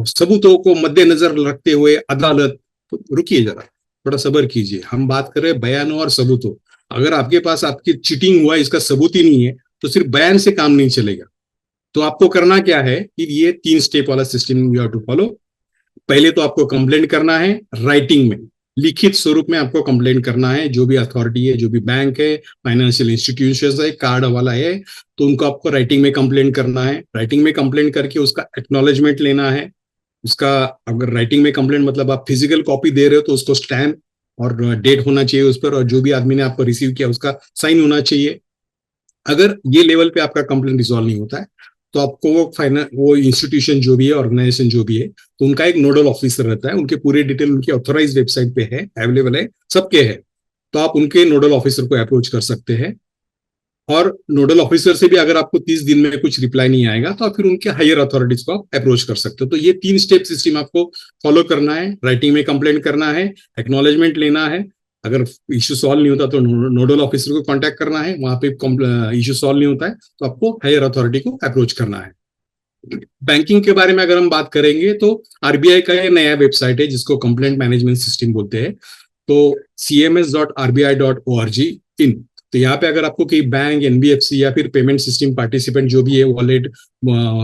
सबूतों को मद्देनजर रखते हुए अदालत, तो रुकिए जरा, थोड़ा सब्र कीजिए, हम बात कर रहे हैं बयानों और सबूतों। अगर आपके पास आपकी चीटिंग हुआ है इसका सबूत ही नहीं है, तो सिर्फ बयान से काम नहीं चलेगा। तो आपको करना क्या है कि ये 3 स्टेप वाला system you have to follow. पहले तो आपको कंप्लेंट करना है राइटिंग में, लिखित स्वरूप में आपको कंप्लेंट करना है। जो भी अथॉरिटी है, जो भी बैंक है, फाइनेंशियल इंस्टीट्यूशन है, कार्ड वाला है, तो उनको आपको राइटिंग में कंप्लेंट करना है। राइटिंग में कंप्लेंट करके उसका एक्नॉलेजमेंट लेना है। उसका, अगर राइटिंग में कंप्लेंट मतलब आप फिजिकल कॉपी दे रहे हो, तो उसको स्टैम्प और डेट होना चाहिए उस पर, और जो भी आदमी ने आपको रिसीव किया उसका साइन होना चाहिए। अगर ये लेवल पे आपका कंप्लेंट रिजॉल्व नहीं होता है, तो आपको वो इंस्टीट्यूशन जो भी है, ऑर्गेनाइजेशन जो भी है, तो उनका एक नोडल ऑफिसर रहता है, उनके पूरे डिटेल उनकी ऑथोराइज वेबसाइट पे है, अवेलेबल है, सबके है। तो आप उनके नोडल ऑफिसर को अप्रोच कर सकते हैं। और नोडल ऑफिसर से भी अगर आपको 30 दिन में कुछ रिप्लाई नहीं आएगा, तो आप फिर उनके हायर अथॉरिटीज को आप अप्रोच कर सकते हो। तो ये 3 स्टेप सिस्टम आपको फॉलो करना है। राइटिंग में कंप्लेंट करना है, एक्नॉलेजमेंट लेना है, अगर इश्यू सॉल्व नहीं होता तो नोडल ऑफिसर को कांटेक्ट करना है, वहां पे इश्यू सॉल्व नहीं होता है तो आपको हायर अथॉरिटी को अप्रोच करना है। बैंकिंग के बारे में अगर हम बात करेंगे, तो आरबीआई का ये नया वेबसाइट है जिसको कंप्लेंट मैनेजमेंट सिस्टम बोलते हैं, तो cms.rbi.org/in। तो यहाँ पे अगर आपको कोई बैंक, एनबीएफसी या फिर पेमेंट सिस्टम पार्टिसिपेंट जो भी है, wallet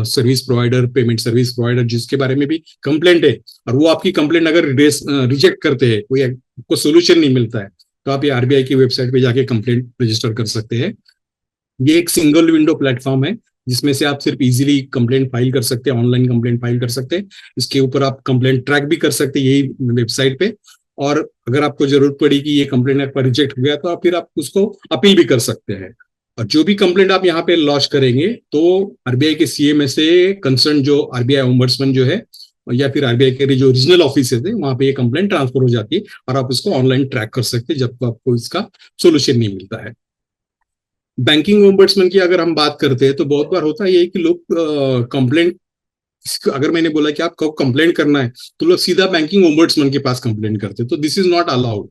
service provider, payment service provider, जिसके बारे में भी कंप्लेंट है, और वो आपकी कंप्लेंट अगर रिजेक्ट करते हैं, कोई आपको सोल्यूशन नहीं मिलता है, तो आप ये आरबीआई की वेबसाइट पे जाके कंप्लेंट रजिस्टर कर सकते हैं। ये एक सिंगल विंडो प्लेटफॉर्म है, जिसमें से आप सिर्फ इजीली कंप्लेंट फाइल कर सकते हैं, ऑनलाइन कंप्लेंट फाइल कर सकते हैं। इसके ऊपर आप कंप्लेंट ट्रैक भी कर सकते हैं यही वेबसाइट पे। और अगर आपको जरूरत पड़ी कि ये कंप्लेंट आपका रिजेक्ट हो गया तो आप फिर आप उसको अपील भी कर सकते हैं। और जो भी कंप्लेंट आप यहाँ पे लॉन्च करेंगे तो आरबीआई के सीएमए से कंसर्न जो आरबीआई ओम्बड्समैन जो है या फिर आरबीआई के जो रीजनल ऑफिस है वहां पे ये कंप्लेंट ट्रांसफर हो जाती है और आप उसको ऑनलाइन ट्रैक कर सकते हैं जब तक आपको इसका सोल्यूशन नहीं मिलता है। बैंकिंग ओम्बड्समैन की अगर हम बात करते हैं तो बहुत बार होता है ये कि लोग कंप्लेंट, अगर मैंने बोला कि आपको कंप्लेंट करना है तो लोग सीधा बैंकिंग ओम्बड्समैन के पास कंप्लेंट करते हैं, तो this is not allowed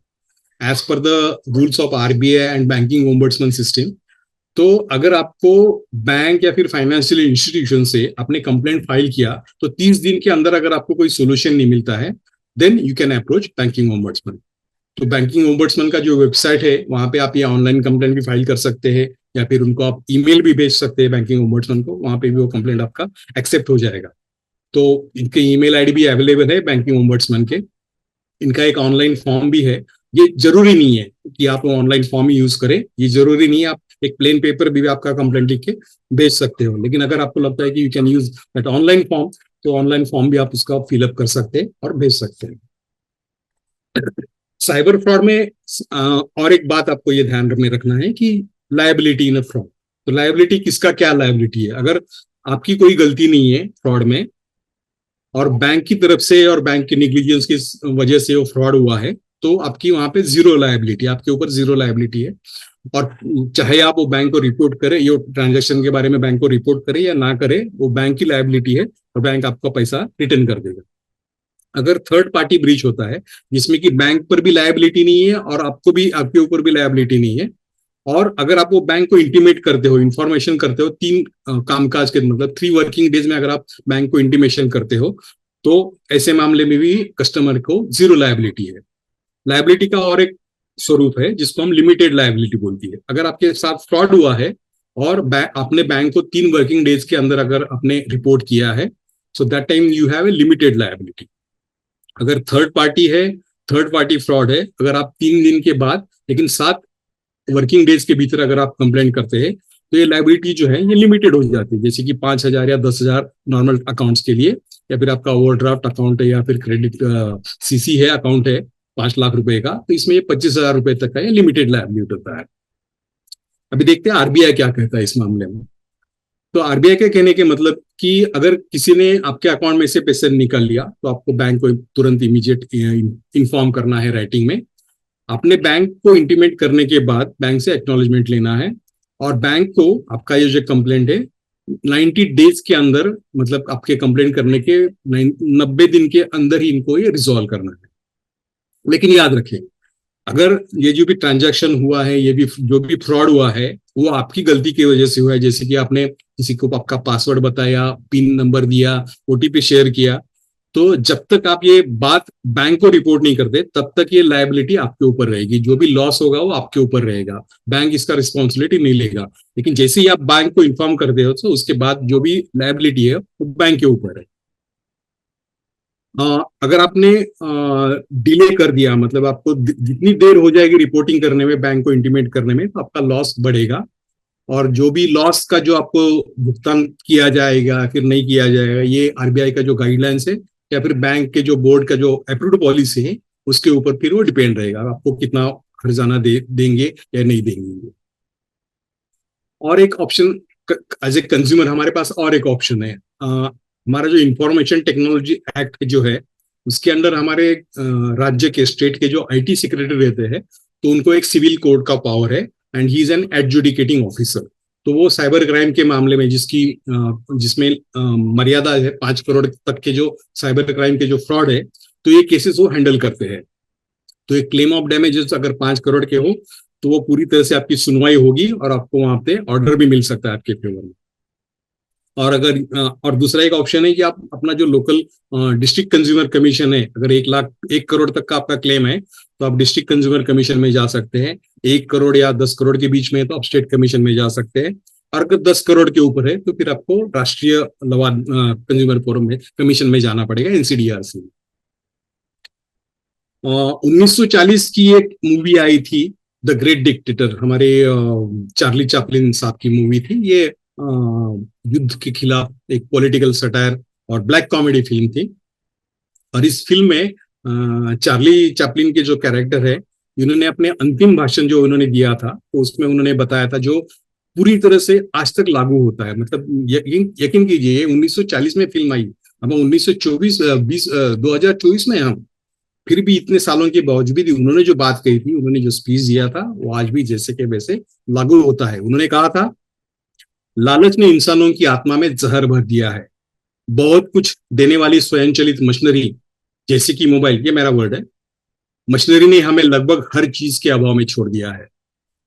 as per the rules of RBI and banking ombudsman system. तो अगर आपको बैंक या फिर फाइनेंशियल इंस्टीट्यूशन से आपने कंप्लेंट फाइल किया तो 30 दिन के अंदर अगर आपको कोई सोल्यूशन नहीं मिलता है then you can approach banking ombudsman. तो बैंकिंग ओम्बड्समैन का जो वेबसाइट है वहां पे आप ये ऑनलाइन कंप्लेंट भी फाइल कर सकते हैं या फिर उनको आप ईमेल भी भेज सकते हैं बैंकिंग ओम्बड्समैन को, वहां पे भी वो कंप्लेंट आपका एक्सेप्ट हो जाएगा। तो इनके ईमेल आईडी भी अवेलेबल है बैंकिंग ओम्बड्समैन के। इनका एक ऑनलाइन फॉर्म भी है। ये जरूरी नहीं है कि आप ऑनलाइन फॉर्म ही यूज करें, ये जरूरी नहीं है, आप एक प्लेन पेपर भी आपका कंप्लेंट लिख के भेज सकते हो, लेकिन अगर आपको लगता है कि you can use that online form तो ऑनलाइन फॉर्म भी आप उसका फिलअप कर सकते हैं और भेज सकते हैं। साइबर फ्रॉड में और एक बात आपको ये ध्यान में रखना है कि लायबिलिटी इन फ्रॉड। तो लायबिलिटी किसका क्या लायबिलिटी है, अगर आपकी कोई गलती नहीं है फ्रॉड में और बैंक की तरफ से और बैंक की निग्लिजेंस की वजह से वो फ्रॉड हुआ है तो आपकी वहां पे जीरो लायबिलिटी, आपके ऊपर जीरो लायबिलिटी है। और चाहे आप वो बैंक को रिपोर्ट करें, ये ट्रांजेक्शन के बारे में बैंक को रिपोर्ट करें या ना करें, वो बैंक की लायबिलिटी है और बैंक आपका पैसा रिटर्न कर देगा। अगर थर्ड पार्टी ब्रीच होता है जिसमें कि बैंक पर भी लायबिलिटी नहीं है और आपको भी, आपके ऊपर भी लायबिलिटी नहीं है, और अगर आप वो बैंक को इंटीमेट करते हो, इंफॉर्मेशन करते हो, तीन कामकाज के मतलब 3 वर्किंग डेज में अगर आप बैंक को इंटीमेशन करते हो तो ऐसे मामले में भी कस्टमर को जीरो लायबिलिटी है। लायबिलिटी का और एक स्वरूप है जिसको हम लिमिटेड लायबिलिटी बोलती है। अगर आपके साथ फ्रॉड हुआ है और आपने बैंक को 3 वर्किंग डेज के अंदर अगर आपने रिपोर्ट किया है so that time you have a limited liability. अगर थर्ड पार्टी है, थर्ड पार्टी फ्रॉड है, अगर आप 3 दिन के बाद लेकिन 7 वर्किंग डेज के भीतर अगर आप कंप्लेंट करते हैं तो ये लायबिलिटी जो है ये लिमिटेड हो जाती है, जैसे कि 5,000 या 10,000 नॉर्मल अकाउंट्स के लिए, या फिर आपका ओवरड्राफ्ट अकाउंट है या फिर क्रेडिट सीसी है अकाउंट है 5 लाख रुपए का, तो इसमें ये 25,000 रुपए तक का ये लिमिटेड लायबिलिटी होता है। अभी देखते हैं आरबीआई क्या कहता है इस मामले में। तो आरबीआई के कहने के मतलब कि अगर किसी ने आपके अकाउंट में से पैसे निकाल लिया तो आपको बैंक को तुरंत इमीडिएट इन्फॉर्म करना है राइटिंग में। अपने बैंक को इंटीमेट करने के बाद बैंक से एक्नॉलेजमेंट लेना है और बैंक को आपका ये जो कंप्लेंट है 90 डेज के अंदर, मतलब आपके कंप्लेंट करने के 90 दिन के अंदर ही इनको ये रिजॉल्व करना है। लेकिन याद रखें अगर ये जो भी ट्रांजैक्शन हुआ है, ये भी जो भी फ्रॉड हुआ है वो आपकी गलती की वजह से हुआ है, जैसे कि आपने किसी को आपका पासवर्ड बताया, पिन नंबर दिया, ओटीपी शेयर किया, तो जब तक आप ये बात बैंक को रिपोर्ट नहीं करते तब तक ये लायबिलिटी आपके ऊपर रहेगी, जो भी लॉस होगा वो आपके ऊपर रहेगा, बैंक इसका रिस्पॉन्सिबिलिटी नहीं लेगा। लेकिन जैसे ही आप बैंक को इन्फॉर्म करते हो तो उसके बाद जो भी लायबिलिटी है वो बैंक के ऊपर है। अगर आपने डिले कर दिया, मतलब आपको जितनी देर हो जाएगी रिपोर्टिंग करने में, बैंक को इंटीमेट करने में, तो आपका लॉस बढ़ेगा। और जो भी लॉस का जो आपको भुगतान किया जाएगा फिर नहीं किया जाएगा, ये आरबीआई का जो गाइडलाइंस है या फिर बैंक के जो बोर्ड का जो अप्रूव्ड पॉलिसी है उसके ऊपर फिर वो डिपेंड रहेगा आपको कितना खर्चाना देंगे या नहीं देंगे। और एक ऑप्शन एज ए कंज्यूमर हमारे पास और एक ऑप्शन है, हमारा जो इंफॉर्मेशन टेक्नोलॉजी एक्ट जो है उसके अंदर हमारे राज्य के, स्टेट के जो आईटी सेक्रेटरी रहते हैं तो उनको एक सिविल कोर्ट का पावर है and he is an adjudicating officer. तो वो साइबर क्राइम के मामले में जिसमें मर्यादा है 5 करोड़ तक के जो साइबर क्राइम के जो फ्रॉड है तो ये केसेस वो हैंडल करते हैं। तो एक क्लेम ऑफ डैमेजेस अगर 5 करोड़ के हो तो वो पूरी तरह से आपकी सुनवाई होगी और आपको वहां पे ऑर्डर भी मिल सकता है आपके फेवर में। और अगर और दूसरा एक ऑप्शन है कि आप अपना जो लोकल डिस्ट्रिक्ट कंज्यूमर कमीशन है, अगर 1 करोड़ तक का आपका क्लेम है तो आप डिस्ट्रिक्ट कंज्यूमर कमीशन में जा सकते हैं। 1 करोड़ या 10 करोड़ के बीच में है तो आप स्टेट कमीशन में जा सकते हैं। और अगर 10 करोड़ के ऊपर है तो फिर आपको राष्ट्रीय कंज्यूमर फोरम में कमीशन में जाना पड़ेगा, एनसीडीआरसी। 1940 की एक मूवी आई थी द ग्रेट डिक्टेटर, हमारे चार्ली चैपलिन साहब की मूवी थी ये। युद्ध के खिलाफ एक पॉलिटिकल सटायर और ब्लैक कॉमेडी फिल्म थी। और इस फिल्म में चार्ली चैपलिन के जो कैरेक्टर है, इन्होंने अपने अंतिम भाषण जो उन्होंने दिया था, तो उसमें उन्होंने बताया था जो पूरी तरह से आज तक लागू होता है। मतलब यकीन कीजिए, 1940 में फिल्म आई, अब 1924 20 2024 में हम, फिर भी इतने सालों के बावजूद भी उन्होंने जो बात कही थी, उन्होंने जो स्पीच दिया था, वो आज भी जैसे के वैसे लागू होता है। उन्होंने कहा था, लालच ने इंसानों की आत्मा में जहर भर दिया है। बहुत कुछ देने वाली स्वयंचलित मशीनरी, जैसे कि मोबाइल, ये मेरा वर्ड है, मशीनरी ने हमें लगभग हर चीज के अभाव में छोड़ दिया है।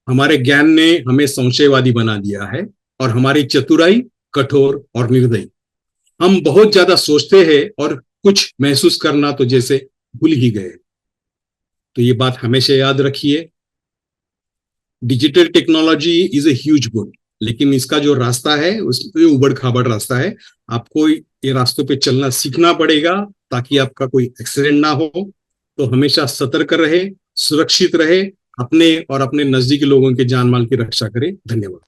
हमारे ज्ञान ने हमें संशयवादी बना दिया है, और हमारी चतुराई कठोर और निर्दयी। हम बहुत ज्यादा सोचते हैं और कुछ महसूस करना तो जैसे भूल ही गए। तो ये बात हमेशा याद रखिए, digital technology is a huge good, लेकिन इसका जो रास्ता है उसमें उबड़ खाबड़ रास्ता है। आपको ये रास्तों पे चलना सीखना पड़ेगा, ताकि आपका कोई एक्सीडेंट ना हो। तो हमेशा सतर्क रहे, सुरक्षित रहे, अपने और अपने नजदीकी लोगों के जान माल की रक्षा करें। धन्यवाद।